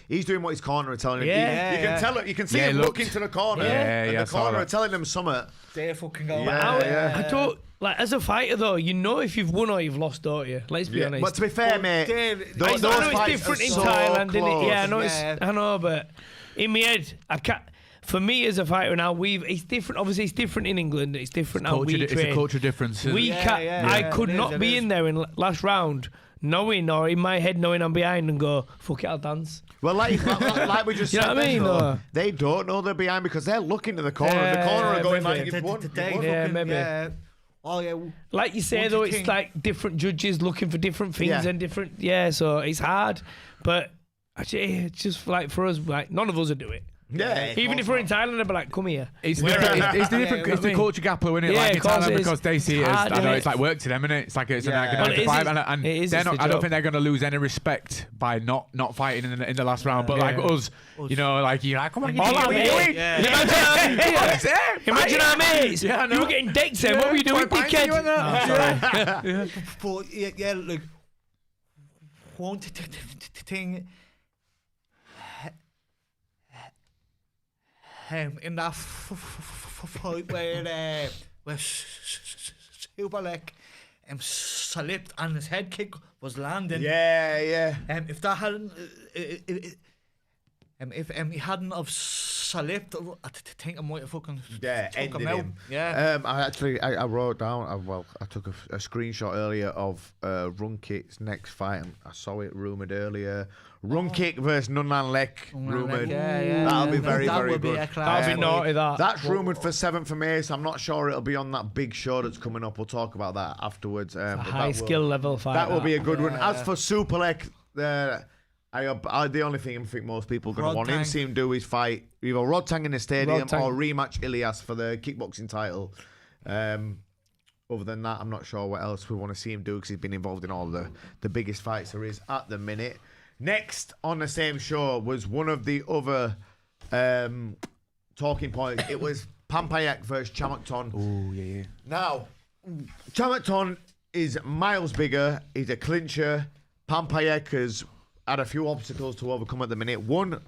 Speaker 1: he's doing what his corner are telling him.
Speaker 2: Yeah.
Speaker 1: You can tell it. You can see him looking to the corner.
Speaker 3: Yeah,
Speaker 1: the corner are telling him something.
Speaker 4: They're fucking going.
Speaker 1: Yeah.
Speaker 2: I don't. Like, as a fighter, though, you know if you've won or you've lost, don't you? Let's be honest.
Speaker 1: But to be fair, mate,
Speaker 2: I know it's different in Thailand, isn't it? Yeah, I know, but in my head, I can't. For me as a fighter now, it's different. Obviously, it's different in England. It's different how we train.
Speaker 3: It's a culture difference.
Speaker 2: I could not be in there in last round knowing, or in my head knowing I'm behind and go, fuck it, I'll dance.
Speaker 1: Well, like we just
Speaker 2: you
Speaker 1: said,
Speaker 2: know what I mean?
Speaker 1: Though, they don't know they're behind because they're looking to the corner. The corner are going like, you've won.
Speaker 2: Yeah, maybe.
Speaker 4: Yeah. Oh, yeah.
Speaker 2: Like you say, though, it's like different judges looking for different things and different. Yeah, so it's hard. But actually, it's just like for us, like none of us would do it.
Speaker 1: Yeah.
Speaker 2: Even if we're in Thailand, I'd be like, come here.
Speaker 3: It's the culture gap, isn't it?
Speaker 2: Yeah,
Speaker 3: like in Thailand,
Speaker 2: it
Speaker 3: because they see it as, it's like work to them, isn't it? It's like it's an academic vibe, and they're not. I don't think they're going to lose any respect by not fighting in the last round. But like us, you know, like you're like, come on,
Speaker 2: imagine our mates. You were getting decked then. What were you doing, dickhead?
Speaker 4: But yeah, like one thing. In that fight where Superlek slipped and his head kick was landing.
Speaker 1: Yeah.
Speaker 4: If that hadn't, if he hadn't have slipped, I think I might have fucking
Speaker 1: ended
Speaker 4: him out.
Speaker 1: Him.
Speaker 4: Yeah.
Speaker 1: I wrote down. I took a screenshot earlier of Runkick's next fight. I saw it rumored earlier. Runkick versus Nunnan Lek rumored. That'll be very, very good.
Speaker 2: That'll be naughty.
Speaker 1: That's rumored for 7th of May, so I'm not sure it'll be on that big show that's coming up. We'll talk about that afterwards.
Speaker 2: High skill level fight.
Speaker 1: That will be a good one. As for Superlek, the only thing I think most people are going to want him to see him do is fight either Rodtang in the stadium or rematch Ilias for the kickboxing title. Other than that, I'm not sure what else we want to see him do because he's been involved in all the biggest fights there is at the minute. Next on the same show was one of the other talking points. It was Pampayak versus Chamakton.
Speaker 3: Oh, yeah.
Speaker 1: Now, Chamakton is miles bigger. He's a clincher. Pampayak has had a few obstacles to overcome at the minute. One,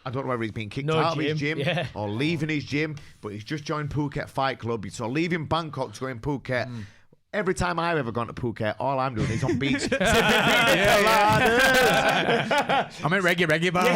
Speaker 1: I don't know whether he's been kicked out of his gym or leaving his gym, but he's just joined Phuket Fight Club. So leaving Bangkok to go in Phuket. Every time I've ever gone to Phuket, all I'm doing is on beach. I'm
Speaker 3: at reggae bar.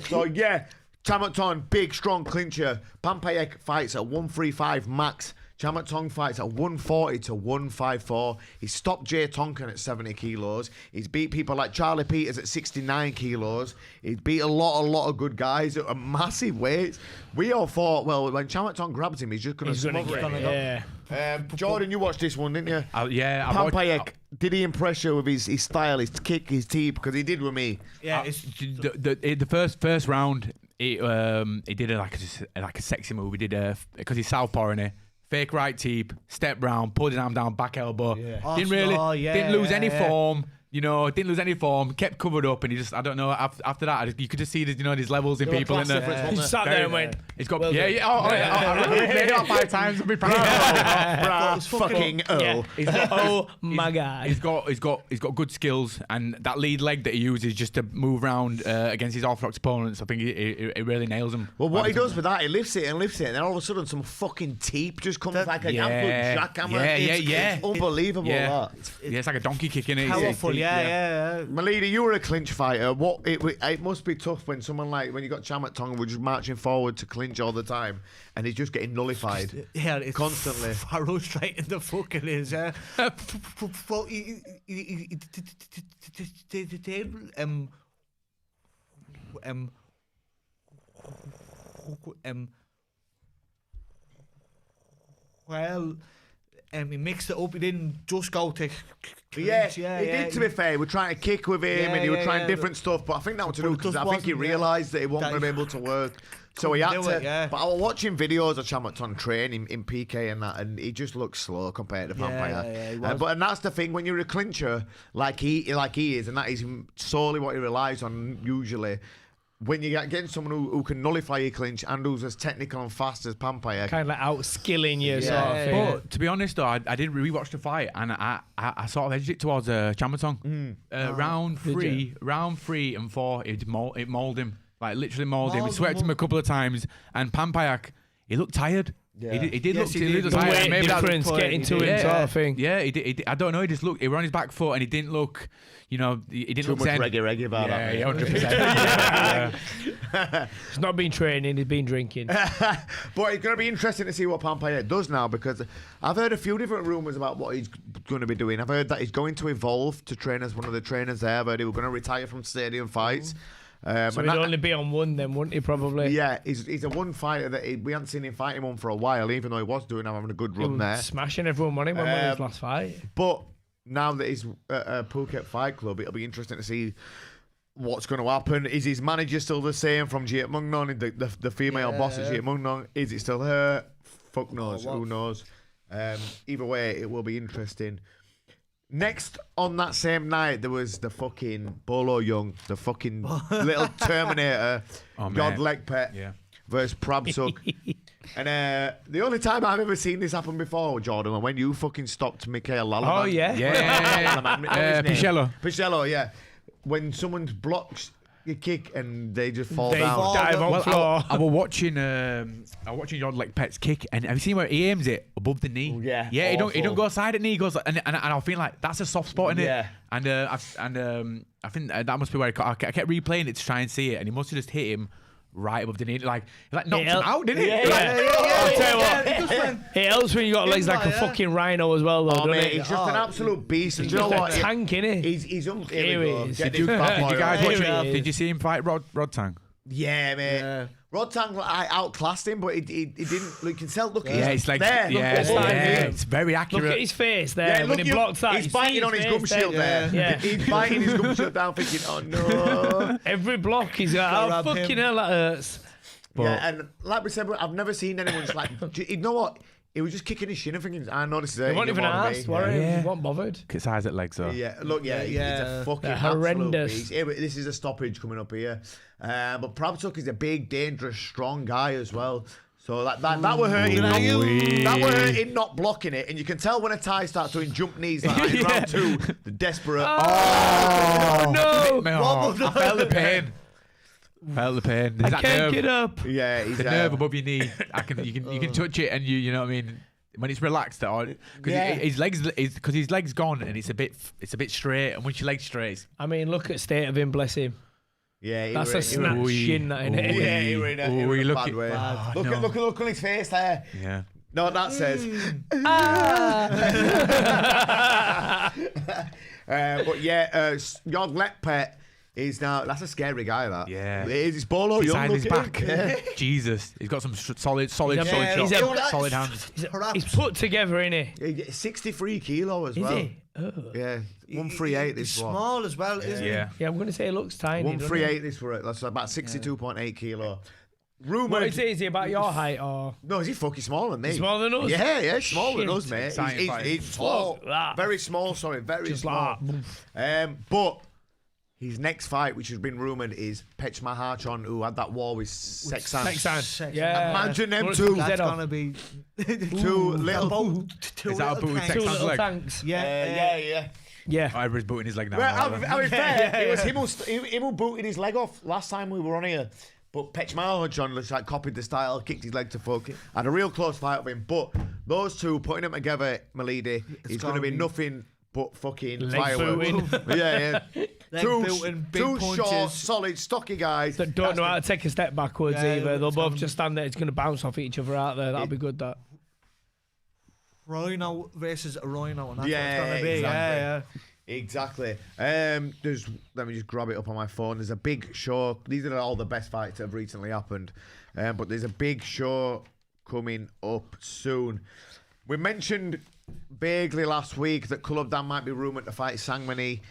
Speaker 1: So yeah, Chamakton, big, strong clincher. Pampayak fights at 135 max. Chamakton fights at 140 to 154. He stopped Jay Tonkin at 70 kilos. He's beat people like Charlie Peters at 69 kilos. He's beat a lot of good guys at massive weights. We all thought, well, when Chamakton grabs him, he's just going to smother it. Jordan, you watched this one, didn't you?
Speaker 3: Yeah.
Speaker 1: Pampayak, did he impress you with his style, his kick, his teep? Because he did with me.
Speaker 4: Yeah.
Speaker 3: The first round, he did like a sexy move. He did because he's southpaw in it. Fake right teep, step round, pulled his arm down, back elbow. Yeah. Didn't lose any form. Didn't lose any form. Kept covered up, and he just, I don't know. After that, you could just see these levels in people. In the,
Speaker 2: he sat there and went.
Speaker 3: He's got I played it out 5 times. I'll be proud.
Speaker 1: Fucking
Speaker 2: oh my god.
Speaker 3: He's got good skills, and that lead leg that he uses just to move around against his orthodox opponents. I think it really nails him.
Speaker 1: Well, what he does with that, he lifts it, and then all of a sudden, some fucking teep just comes like an absolute jackhammer.
Speaker 3: Yeah.
Speaker 1: It's unbelievable. That.
Speaker 3: It's like a donkey kick in it.
Speaker 4: Powerful, Yeah.
Speaker 1: Meleady, you were a clinch fighter. It must be tough when someone when you got Cham at Tonga, we're just marching forward to clinch all the time, and he's just getting nullified.
Speaker 4: Yeah, it's
Speaker 1: constantly.
Speaker 4: Faro straight in the fucking is. He mixed it up. He didn't just go to clinch.
Speaker 1: He did. To be fair, we're trying to kick with him, and he was trying different stuff. But I think that was to do because I think he realised that he wasn't going to be able to work. So he had to. But I was watching videos of Chamaton training in PK and that, and he just looks slow compared to Vampire. And that's the thing when you're a clincher like he is, and that is solely what he relies on usually. When you get against someone who can nullify your clinch and who's as technical and fast as Vampire,
Speaker 2: kind of like out-skilling you sort of thing.
Speaker 3: But to be honest though, I didn't rewatch the fight, and I sort of edged it towards Chamatong. Round 3 and 4, it mauled him. Like literally mauled him. He swept him a couple of times, and Pampayak, he looked tired. Yeah. He did look tired.
Speaker 2: Maybe difference getting to him sort of thing.
Speaker 3: Yeah, he did. I don't know. He just looked. He was on his back foot, and he didn't look. He didn't
Speaker 1: too
Speaker 3: look
Speaker 1: much reggae about that.
Speaker 3: Yeah, 100%.
Speaker 2: He's not been training. He's been drinking.
Speaker 1: But it's going to be interesting to see what Pampayak does now, because I've heard a few different rumours about what he's going to be doing. I've heard that he's going to evolve to train as one of the trainers there. I've heard he was going to retire from stadium fights.
Speaker 2: So he'd only be on one then, wouldn't he, probably?
Speaker 1: Yeah, he's a one fighter that we hadn't seen him fighting one for a while, even though he was having a good run there.
Speaker 2: Smashing everyone when he won his last fight.
Speaker 1: But now that he's at Phuket Fight Club, it'll be interesting to see what's going to happen. Is his manager still the same from Jiet Mungnon, the female boss of Jiet Mungnon? Is it still her? Fuck knows. Who knows? Either way, it will be interesting. Next on that same night, there was the fucking Bolo Young, the fucking little Terminator, God Legpet versus Prabsuk. And the only time I've ever seen this happen before, Jordan, was when you fucking stopped Mikhail Lalaman.
Speaker 2: Oh, yeah?
Speaker 3: Pishello,
Speaker 1: yeah. When someone blocks your kick and they just fall down.
Speaker 2: Dive on the floor.
Speaker 3: I was watching Jordan Legpet's kick, and have you seen where he aims it above the knee?
Speaker 1: Yeah,
Speaker 3: he don't go side at knee. He goes and I feel like that's a soft spot in it. And I think that must be where I kept replaying it to try and see it, and he must have just hit him right above the knee, like knocked him out, didn't it?
Speaker 2: I'll tell you what, it helps when you got legs like a fucking rhino as well, though, doesn't it?
Speaker 1: He's just an absolute beast, and you know what?
Speaker 2: Tank, innit?
Speaker 1: He's
Speaker 2: Here he is.
Speaker 3: Did you guys watch it? Did you see him fight Rod Tang?
Speaker 1: Yeah, mate. Yeah. Rod Tang outclassed him, but he didn't. You can tell. Look at his
Speaker 3: like
Speaker 1: there.
Speaker 3: It's very accurate.
Speaker 2: Look at his face there when he blocks that.
Speaker 1: He's biting on his gum shield there. Yeah. He's biting his gum shield down, thinking, "Oh no!"
Speaker 2: Every block he's like, "Oh fucking hell, that hurts."
Speaker 1: But and like we said, I've never seen anyone just like. You know what? He was just kicking his shin and thinking, I know this is it.
Speaker 2: He wasn't even asked, were he? He wasn't bothered.
Speaker 3: His eyes at legs, though.
Speaker 1: Yeah, look, it's a fucking
Speaker 2: horrendous.
Speaker 1: This is a stoppage coming up here. But Prabsuk is a big, dangerous, strong guy as well. So that were hurting. That were hurting not blocking it. And you can tell when a Thai starts doing jump knees like that in round 2, the desperate.
Speaker 2: Oh no!
Speaker 3: I felt the pain. Felt the pain.
Speaker 2: I can't get up.
Speaker 1: Yeah, he's
Speaker 3: the nerve above your knee. You can touch it, and you know what I mean. When it's relaxed, because his legs gone, and it's a bit straight. And once your legs straight,
Speaker 2: I mean, look at state of him, bless him.
Speaker 1: Yeah,
Speaker 2: that's a snatch shin. That in it.
Speaker 1: Yeah, he ran a bad way. Look on his face there.
Speaker 3: Yeah.
Speaker 1: No, that says. But yeah, Jod Lekpet is now. That's a scary guy. That.
Speaker 3: Yeah.
Speaker 1: He's Bolo Young.
Speaker 3: His back. Yeah. Jesus, he's got some solid shots. Solid hands.
Speaker 2: He's put together, isn't he?
Speaker 1: 63 kilo as well.
Speaker 2: Is he? Oh.
Speaker 1: Yeah. 138 this one.
Speaker 4: Small as well, isn't he?
Speaker 2: Yeah, I'm going to say it looks tiny.
Speaker 1: 138 this one. That's about 62.8 kilo. Rumored.
Speaker 2: What is he about your height or?
Speaker 1: No, is he fucking smaller than me?
Speaker 2: He's smaller than us?
Speaker 1: Yeah, smaller than us, mate. He's small. Very small, very
Speaker 2: just
Speaker 1: small. But his next fight, which has been rumoured, is Pech Mahachon, who had that war with Sexan.
Speaker 2: Yeah.
Speaker 1: Imagine them two.
Speaker 4: That's going to be
Speaker 1: two little
Speaker 2: tanks.
Speaker 3: Yeah. Ivory's booting his leg now.
Speaker 1: Well, I mean, fair. It was him who booted his leg off last time we were on here. But Pech Mahachon looks like copied the style, kicked his leg to fuck. Had a real close fight with him. But those two, putting them together, Meleady, is going to be nothing but fucking
Speaker 2: Leg booting.
Speaker 1: Yeah. Two
Speaker 4: punches.
Speaker 1: short, solid, stocky guys
Speaker 2: that don't know how to take a step backwards either. They'll both just stand there. It's going to bounce off each other out there. That'll be good, that.
Speaker 4: Rhino versus a Rhino. And that's
Speaker 1: Yeah,
Speaker 4: what it's gonna be.
Speaker 1: exactly. Exactly. Let me just grab it up on my phone. There's a big show. These are all the best fights that have recently happened. But there's a big show coming up soon. We mentioned vaguely last week that Kulabdan might be rumoured to fight Sangmani.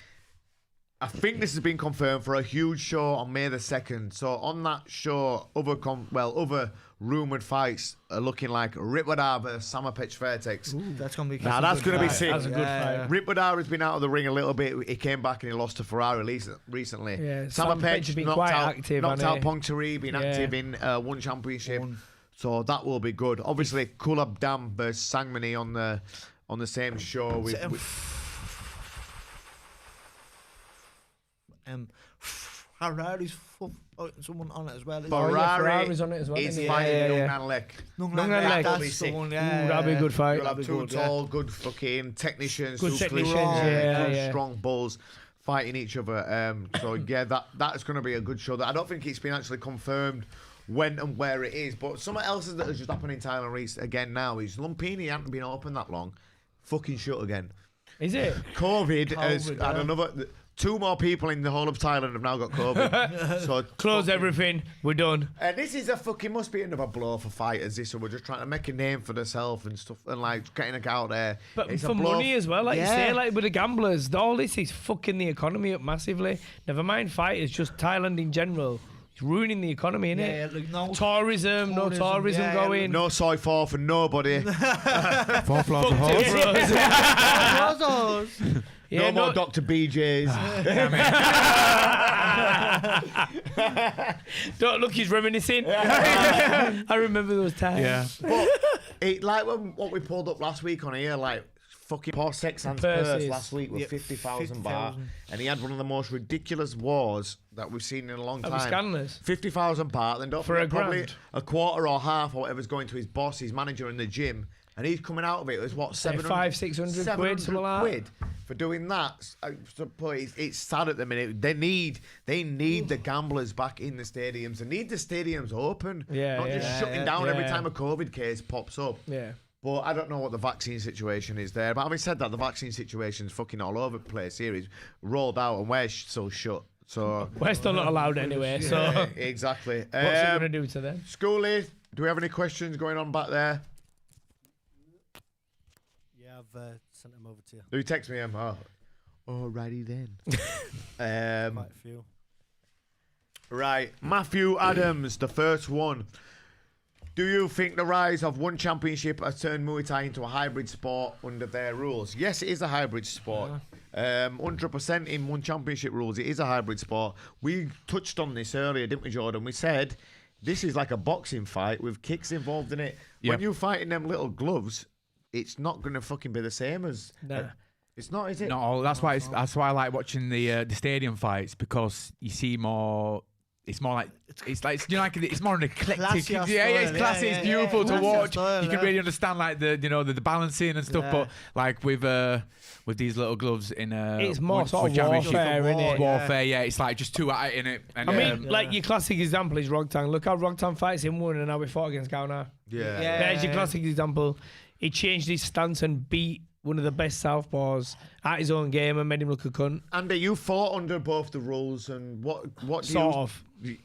Speaker 1: I think this has been confirmed for a huge show on May the 2nd. So on that show, other rumoured fights are looking like Ripwadar versus Samapech Fairtex.
Speaker 4: That's going to be
Speaker 1: That's going to be sick.
Speaker 2: That's a good fight.
Speaker 1: Ripwadar has been out of the ring a little bit. He came back and he lost to Ferrari recently.
Speaker 2: Yeah,
Speaker 1: Samapech
Speaker 2: has been
Speaker 1: knocked
Speaker 2: quite
Speaker 1: out,
Speaker 2: active.
Speaker 1: knocked out Pongtari, been active in one championship. So that will be good. Obviously, Kulabdan versus Sangmani on the same show.
Speaker 4: Harari's someone on it as well.
Speaker 2: Ferrari's on it as well.
Speaker 1: Is fighting Nungan
Speaker 4: Nungan
Speaker 1: That's the one.
Speaker 2: That'd be a good fight.
Speaker 1: You'll have two tall, good fucking technicians,
Speaker 2: Good
Speaker 1: two
Speaker 2: technicians,
Speaker 1: strong bulls fighting each other. So yeah, that's going to be a good show. I don't think it's been actually confirmed when and where it is, but something else that has just happened in Thailand again now is Lumpini hasn't been open that long. Fucking shut again.
Speaker 2: Is it?
Speaker 1: COVID has had another. 2 more people in the whole of Thailand have now got COVID. So
Speaker 2: close everything. We're done.
Speaker 1: And this is must be another blow for fighters. This, so we're just trying to make a name for themselves and stuff, and like getting it out there.
Speaker 2: But it's for money as well, like you say, like with the gamblers, all this is fucking the economy up massively. Never mind fighters, just Thailand in general. It's ruining the economy, innit?
Speaker 4: Yeah, like no
Speaker 2: tourism going.
Speaker 1: No soy for nobody.
Speaker 3: 4 floors of horse.
Speaker 1: No more Dr. BJ's.
Speaker 2: Don't look, he's reminiscing. I remember those times.
Speaker 3: Yeah.
Speaker 1: But like what we pulled up last week on here, like fucking poor Sexton's purse last week with 50,000 baht, and he had one of the most ridiculous wars that we've seen in a long time.
Speaker 2: Scandalous.
Speaker 1: 50,000 baht, then don't
Speaker 2: for
Speaker 1: forget probably
Speaker 2: grand.
Speaker 1: a quarter or half or whatever's going to his boss, his manager in the gym. And he's coming out of it with what,
Speaker 2: 500-600 quid, something like
Speaker 1: quid for doing that. It's sad at the minute. They need the gamblers back in the stadiums. They need the stadiums open, not just shutting down every time a COVID case pops up.
Speaker 2: Yeah.
Speaker 1: But I don't know what the vaccine situation is there. But having said that, the vaccine situation is fucking all over the place here. It's rolled out and we're so shut. So
Speaker 2: we're still not allowed anyway. So
Speaker 1: exactly.
Speaker 2: What's it going to do to them?
Speaker 1: Schoolie, do we have any questions going on back there?
Speaker 5: I've sent them over to you.
Speaker 1: Do you text me him? Oh, alrighty then.
Speaker 5: Quite a few.
Speaker 1: Right, Matthew Adams, the first one. Do you think the rise of one championship has turned Muay Thai into a hybrid sport under their rules? Yes, it is a hybrid sport. 100% in one championship rules, it is a hybrid sport. We touched on this earlier, didn't we, Jordan? We said this is like a boxing fight with kicks involved in it. Yep. When you fight in them little gloves, it's not going to fucking be the same as... it's not, is it?
Speaker 3: No, that's why I like watching the stadium fights, because you see more... It's more like it's more an eclectic. It's classy. It's beautiful to watch. You can really understand like the balancing and stuff. But like with these little gloves in
Speaker 2: it's more sort of warfare, innit?
Speaker 3: Warfare, yeah. It's like just 2 at it in it. And,
Speaker 2: I mean, like your classic example is Rogtang. Look how Rogtang fights in one and how we fought against Gaunar. There's your classic example. He changed his stance and beat one of the best southpaws at his own game and made him look a cunt.
Speaker 1: Andy, you fought under both the rules, and what
Speaker 2: sort of.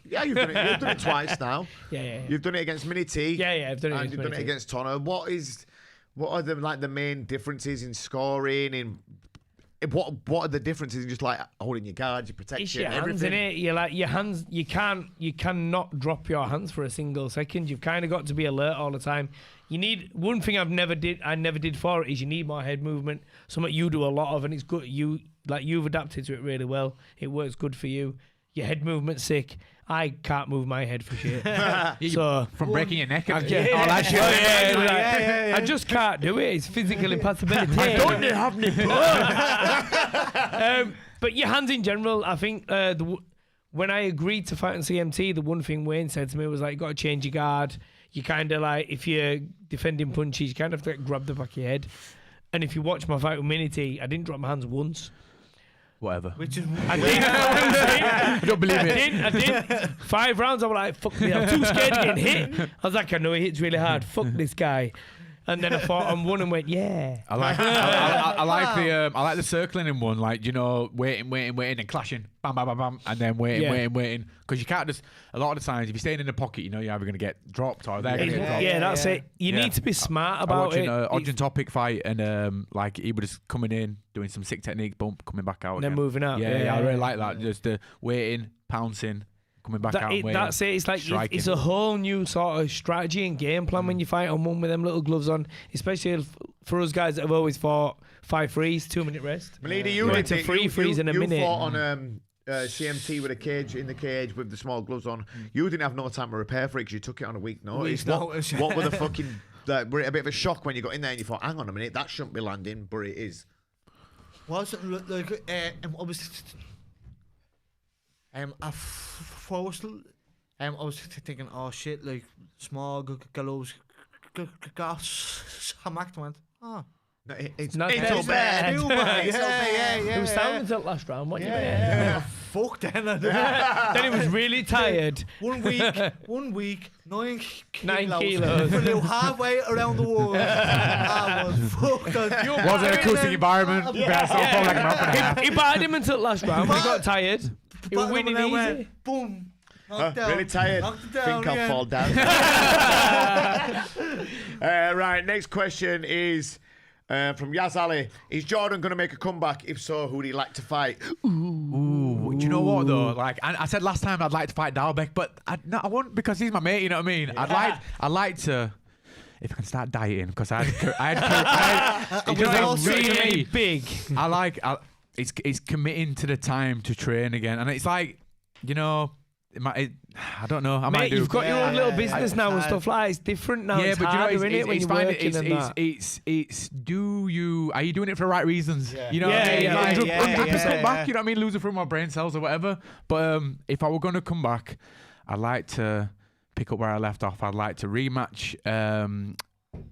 Speaker 1: Yeah, you've done it twice now.
Speaker 2: Yeah.
Speaker 1: You've done it against Mini T.
Speaker 2: Yeah, I've done it.
Speaker 1: And you've done it against Tono. What are the main differences in scoring? In what are the differences in just like holding your guard, your protection,
Speaker 2: it's your
Speaker 1: everything?
Speaker 2: hands, innit? You're like your hands. You cannot drop your hands for a single second. You've kind of got to be alert all the time. You need one thing I never did for it is you need more head movement. Something you do a lot of, and it's good. You've adapted to it really well. It works good for you. Your head movement's sick. I can't move my head for shit. So
Speaker 3: from breaking your neck,
Speaker 2: I just can't do it. It's physical impossibility.
Speaker 1: I don't have any blood.
Speaker 2: But your hands in general, I think when I agreed to fight on CMT, the one thing Wayne said to me was like, you got to change your guard. You kind of like, if you're defending punches, you kind of have to grab the back of your head. And if you watch my fight with Meleady, I didn't drop my hands once.
Speaker 3: Whatever.
Speaker 4: Which is
Speaker 2: I did. I
Speaker 3: don't believe it.
Speaker 2: I did. 5 rounds, I was like, fuck me. I'm too scared to get hit. I was like, I know he hits really hard. Fuck this guy. And then I fought on one and went, yeah.
Speaker 3: I like the circling in one, like, you know, waiting and clashing, bam, bam, bam, bam, and then waiting. Because you can't just, a lot of the times, if you're staying in the pocket, you know you're either going to get dropped or they're going to get dropped.
Speaker 2: Yeah, that's it. You need to be smart about it.
Speaker 3: I was watching Odds Topic fight, and like he was just coming in, doing some sick technique, bump, coming back out.
Speaker 2: And then moving out.
Speaker 3: Yeah, I really like that. Just the waiting, pouncing, coming back out.
Speaker 2: That's it. It's like it's a whole new sort of strategy and game plan when you fight on one with them little gloves on, especially for us guys that have always fought 5 freeze, 2-minute rest.
Speaker 1: Meleady, you went
Speaker 2: to 3 freeze in a minute.
Speaker 1: You fought on CMT with a cage in the cage with the small gloves on. You didn't have no time to repair for it because you took it on a week notice. What were the fucking? Were it a bit of a shock when you got in there and you thought, hang on a minute, that shouldn't be landing, but it is.
Speaker 4: Wasn't like obviously. I was thinking, oh shit, like small gloves, gas. I went, oh.
Speaker 1: No, it's
Speaker 2: not
Speaker 1: so bad.
Speaker 2: It was down until last round. What do you mean?
Speaker 4: Fuck then.
Speaker 2: Then he was really tired.
Speaker 4: 1 week, 9
Speaker 2: kilos.
Speaker 4: Flew halfway around the world. I was fucked.
Speaker 3: Was it an acoustic environment?
Speaker 2: He batted him until last round. He got tired. He was winning easy.
Speaker 4: Boom. Knocked down.
Speaker 1: Really tired. Think I'll fall down. Right, next question is from Yaz Ali. Is Jordan going to make a comeback? If so, who would he like to fight?
Speaker 3: Ooh, do you know what though? Like I said last time, I'd like to fight Dalbeck, but I won't because he's my mate. You know what I mean? Yeah. I'd like to. If I can start dieting, because I had really
Speaker 2: big.
Speaker 3: It's committing to the time to train again, and it's like, you know, I don't know. I might do.
Speaker 2: You've got your own little business now and stuff like that. It's different now.
Speaker 3: Yeah,
Speaker 2: it's
Speaker 3: but
Speaker 2: harder,
Speaker 3: you know,
Speaker 2: when you're working and that.
Speaker 3: Are you doing it for the right reasons?
Speaker 2: Yeah.
Speaker 3: You know, what I mean?
Speaker 2: Yeah,
Speaker 3: 100% back. You know what I mean? Losing from my brain cells or whatever. But if I were going to come back, I'd like to pick up where I left off. I'd like to rematch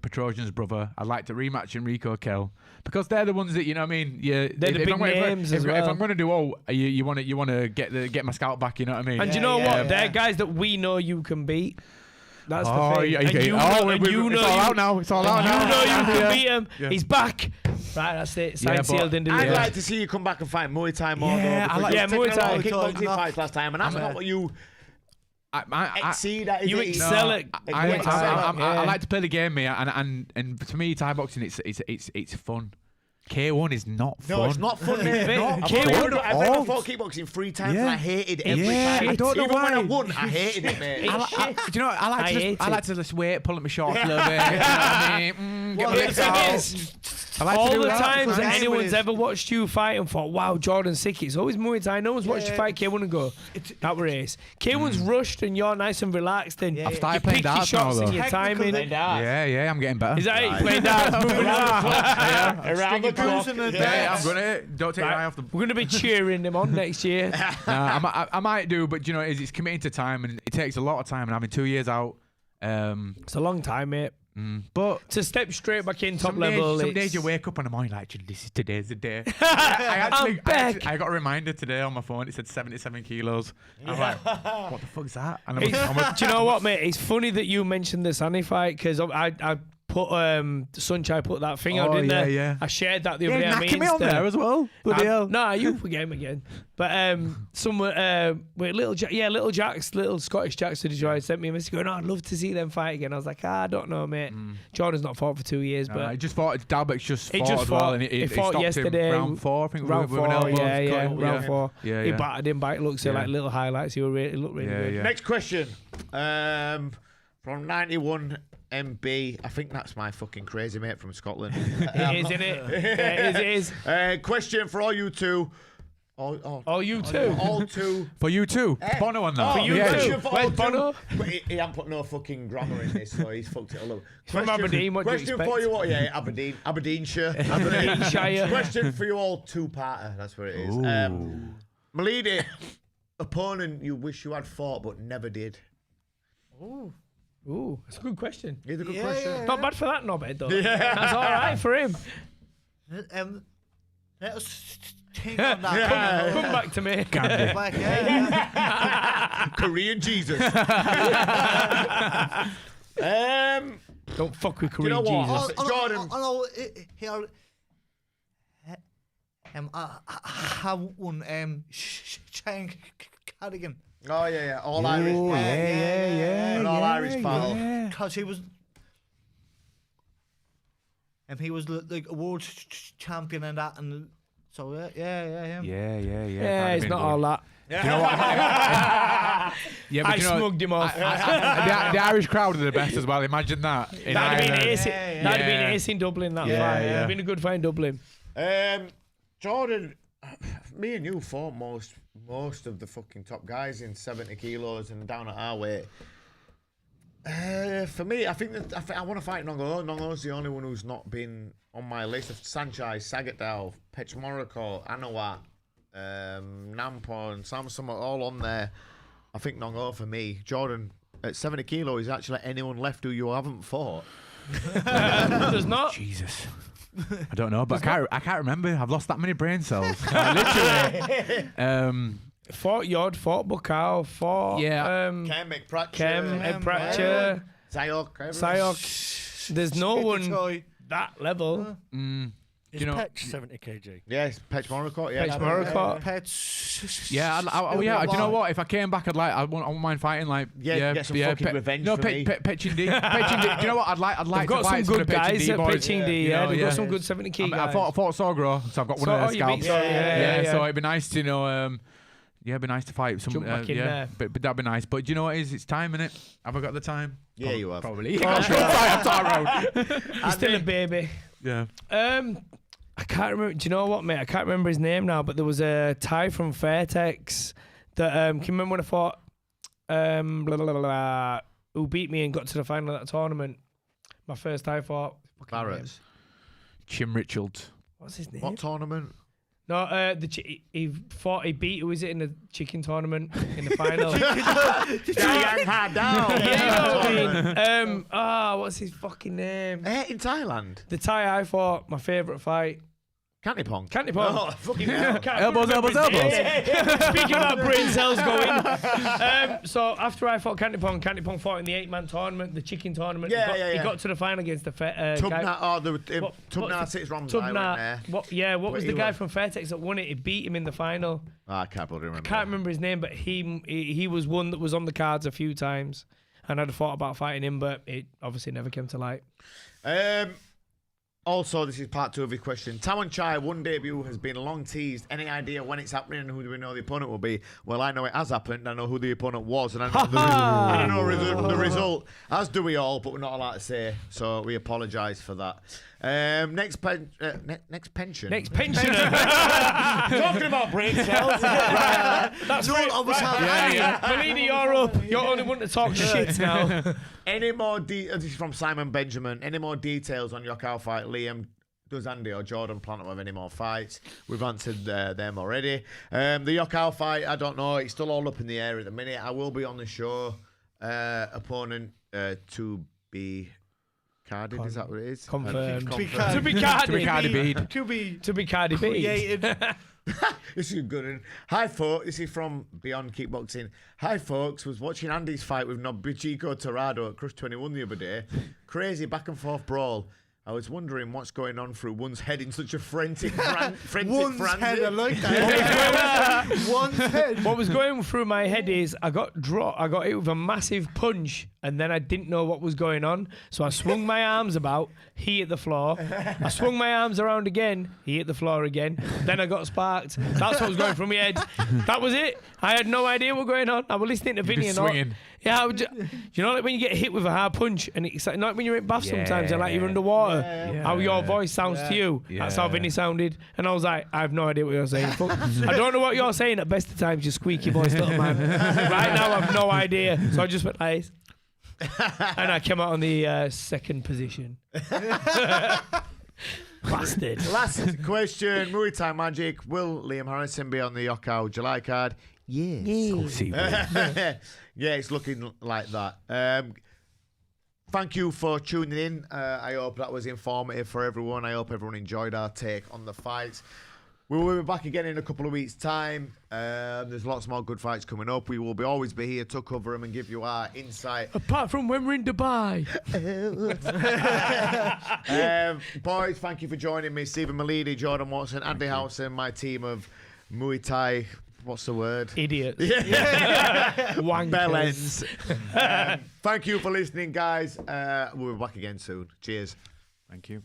Speaker 3: Petrosian's brother. I'd like to rematch Enrico Kell because they're the ones that, you know what I mean. Yeah,
Speaker 2: they're the big names as well.
Speaker 3: If I'm going to do you want to get my scalp back. You know what I mean.
Speaker 2: And you know what? They're guys that we know you can beat. That's the thing.
Speaker 3: It's all out now. It's all out now.
Speaker 2: You know you can beat him. Yeah. He's back. Right, that's it. Signed, sealed, and delivered.
Speaker 1: I'd like to see you come back and fight Muay Thai more.
Speaker 2: Muay Thai.
Speaker 1: Kickboxing fights last time, and that's not what you. Exceed at.
Speaker 2: You excel at.
Speaker 3: I like to play the game, mate, and to me, Thai boxing it's fun. K1 is not fun.
Speaker 1: No, it's not fun. I've never fought kickboxing 3 times and I hated it every time.
Speaker 3: I don't know
Speaker 1: Even
Speaker 3: why.
Speaker 1: when I won, I hated it, mate.
Speaker 3: Do you know what? I like to just wait, pull up my shorts a little bit. You know what I mean? Get my legs out.
Speaker 2: All the times that anyone's ever watched you fight and thought, wow, Jordan's sick, it's always Muay Thai. No one's watched you fight K1 and go, that were ace. K1's rushed and you're nice and relaxed and
Speaker 3: I've started playing darts now, though.
Speaker 2: And your timing.
Speaker 3: Yeah, I'm getting better.
Speaker 2: Is that it? Playing darts, moving
Speaker 1: around the clock.
Speaker 3: Yeah, I'm gonna. Don't take your eye off the.
Speaker 2: We're gonna be cheering them on next year.
Speaker 3: I might do, but you know, it's committing to time, and it takes a lot of time. And having 2 years out,
Speaker 2: it's a long time, mate.
Speaker 3: But
Speaker 2: to step straight back in top level,
Speaker 3: some days you wake up in the morning like, today's the day. I got a reminder today on my phone. It said 77 kilos. I'm like, what the fuck's that? And
Speaker 2: do you know what, mate? It's funny that you mentioned the Sunny fight because I put Sunshine put that thing out, didn't they?
Speaker 3: Yeah.
Speaker 2: I shared that the other day on my
Speaker 3: Insta. Me on there as well.
Speaker 2: Nah, you forget him again. But someone with little Jacks, little Scottish Jacks to Detroit sent me a message going, I'd love to see them fight again. I was like, I don't know, mate. Jordan's not fought for 2 years, but
Speaker 3: I just fought. Dalbeck's just fought as well, and he
Speaker 2: fought yesterday.
Speaker 3: Round 4, I think.
Speaker 2: Round 4, round 4.
Speaker 3: Yeah,
Speaker 2: he battered him back. Looks like little highlights. He looked really good.
Speaker 3: Yeah.
Speaker 1: Next question from 91. MB, I think that's my fucking crazy mate from Scotland.
Speaker 2: It is, isn't it? It is.
Speaker 1: Question for all you two.
Speaker 2: All you two.
Speaker 1: All two.
Speaker 3: For you too. Bono on that.
Speaker 2: For you too.
Speaker 1: Where's Bono? But he hasn't put no fucking grammar in this, so he's fucked it all up.
Speaker 2: From Aberdeen, what do you expect?
Speaker 1: For you all, Aberdeenshire. Question for you all, 2-parter. That's what it is. Meleady, opponent you wish you had fought but never did.
Speaker 2: Ooh, that's a good question.
Speaker 1: It's a good question.
Speaker 2: Not bad for that knobhead though. Yeah. That's all right for him.
Speaker 4: Let us think on that.
Speaker 2: Come back to me.
Speaker 4: Back, yeah.
Speaker 1: Korean Jesus.
Speaker 2: Don't fuck with
Speaker 1: you know
Speaker 2: Korean
Speaker 1: what?
Speaker 2: Jesus.
Speaker 1: Jordan.
Speaker 4: Here, I won Shane Cardigan.
Speaker 1: Oh yeah. All Irish.
Speaker 3: Yeah.
Speaker 1: An all Irish battle.
Speaker 4: Because he was like a world champion and that, and so yeah.
Speaker 3: Yeah.
Speaker 2: It's not all that.
Speaker 3: You know what? Yeah, but
Speaker 2: I smugged him off.
Speaker 3: the Irish crowd are the best as well. Imagine that.
Speaker 2: That'd have been ace in Dublin. That fight. It'd have been a good fight in Dublin.
Speaker 1: Jordan, me and you fought most of the fucking top guys in 70 kilos and down at our weight. For me, I think I want to fight Nongo. Nongo's the only one who's not been on my list of Sanchez, Sagatdal, Pechmorico, Anawat, Nampo, and Samson are all on there. I think Nongo for me. Jordan, at 70 kilo, is actually anyone left who you haven't fought?
Speaker 2: There's not.
Speaker 3: Jesus. I don't know, but I can't remember. I've lost that many brain cells. Literally.
Speaker 2: Fought Yod, fought Bukau, fought
Speaker 1: Kem,
Speaker 2: Ekpratcher,
Speaker 1: Sayok.
Speaker 2: There's no one that level.
Speaker 5: Is Petch 70 kg?
Speaker 1: Yes, Pechmorico. Yeah,
Speaker 4: Petch.
Speaker 3: Yeah, do you know what? If I came back, I wouldn't mind fighting like
Speaker 1: get some fucking revenge for me.
Speaker 3: Pitching D. Do you know what? I'd like
Speaker 2: They've got
Speaker 3: to
Speaker 2: some
Speaker 3: fight
Speaker 2: good guys at
Speaker 3: boys.
Speaker 2: pitching D. Yeah, they've got some good 70 kg guys.
Speaker 3: I fought Sogro, so I've got one of their scalps.
Speaker 2: Yeah.
Speaker 3: So it'd be nice to it'd be nice to fight some.
Speaker 2: Jump back in there.
Speaker 3: But that'd be nice. But do you know what it is? It's time, innit? Have I got the time?
Speaker 1: Yeah, you have.
Speaker 3: Probably. You're
Speaker 2: still a baby.
Speaker 3: Yeah.
Speaker 2: I can't remember. Do you know what, mate? I can't remember his name now, but there was a Thai from Fairtex that can you remember when I fought who beat me and got to the final of that tournament? My first Thai fight.
Speaker 1: Barrett's.
Speaker 3: Chim Richards.
Speaker 2: What's his name?
Speaker 1: What tournament?
Speaker 2: No, he beat, who is it in the chicken tournament in the final? What's his fucking name?
Speaker 1: In Thailand.
Speaker 2: The Thai I fought, my favourite fight.
Speaker 1: Cantipong.
Speaker 2: Oh,
Speaker 1: fucking hell.
Speaker 3: Elbows.
Speaker 2: Speaking about brain cells going. So after I fought Cantipong fought in the 8-man tournament, the chicken tournament. He got to the final against the guy.
Speaker 1: Tubnar sits Romsai.
Speaker 2: What was the guy from Fairtex that won it? He beat him in the final.
Speaker 1: I can't remember.
Speaker 2: I can't remember his name, but he was one that was on the cards a few times, and I'd thought about fighting him, but it obviously never came to light.
Speaker 1: Also, this is part 2 of his question. Tawan Chai, one debut has been long teased. Any idea when it's happening and who do we know the opponent will be? Well, I know it has happened. I know who the opponent was, and I know the result. As do we all, but we're not allowed to say. So we apologise for that. Next pensioner.
Speaker 2: Talking about brain cells. That's right. Meleady, you're up. You're only one to talk shit now.
Speaker 1: Any more this is from Simon Benjamin. Any more details on your cow fight, Liam? Does Andy or Jordan plan to have any more fights? We've answered them already. The Yokao fight, I don't know. It's still all up in the air at the minute. I will be on the show. Opponent to be carded, is that what it is?
Speaker 2: Confirmed.
Speaker 1: To be
Speaker 2: Cardi B.
Speaker 1: This is a good one. Hi, folks. This is from Beyond Kickboxing. Hi, folks. Was watching Andy's fight with Nobuchiko Torado at Crush 21 the other day. Crazy back and forth brawl. I was wondering what's going on through one's head in such a frantic frenzy.
Speaker 4: One's head, I like that. One's head.
Speaker 2: What was going through my head is I got hit with a massive punch, and then I didn't know what was going on. So I swung my arms about, he hit the floor. I swung my arms around again, he hit the floor again. Then I got sparked. That's what was going through my head. That was it. I had no idea what was going on. I was listening to Vinny and
Speaker 3: swinging.
Speaker 2: Yeah, you know, like when you get hit with a hard punch, and it's like, not when you're in bath sometimes, and like you're underwater, how your voice sounds to you. That's how Vinny sounded. And I was like, I have no idea what you're saying. I don't know what you're saying at best of times, you squeaky voice little man. Right now, I have no idea. So I just went like, and I came out on the second position. Bastard.
Speaker 1: Last question. Muay Thai Magic. Will Liam Harrison be on the Yokao July card? Yes.
Speaker 3: Yeah,
Speaker 1: Yeah, it's looking like that. Thank you for tuning in. I hope that was informative for everyone. I hope everyone enjoyed our take on the fights. We will be back again in a couple of weeks' time. There's lots more good fights coming up. We will always be here to cover them and give you our insight.
Speaker 2: Apart from when we're in Dubai.
Speaker 1: Boys, thank you for joining me. Stephen Meleady, Jordan Watson, Andy Howson, my team of Muay Thai. What's the word?
Speaker 2: Idiots.
Speaker 1: Bellends. Thank you for listening, guys. We'll be back again soon. Cheers.
Speaker 3: Thank you.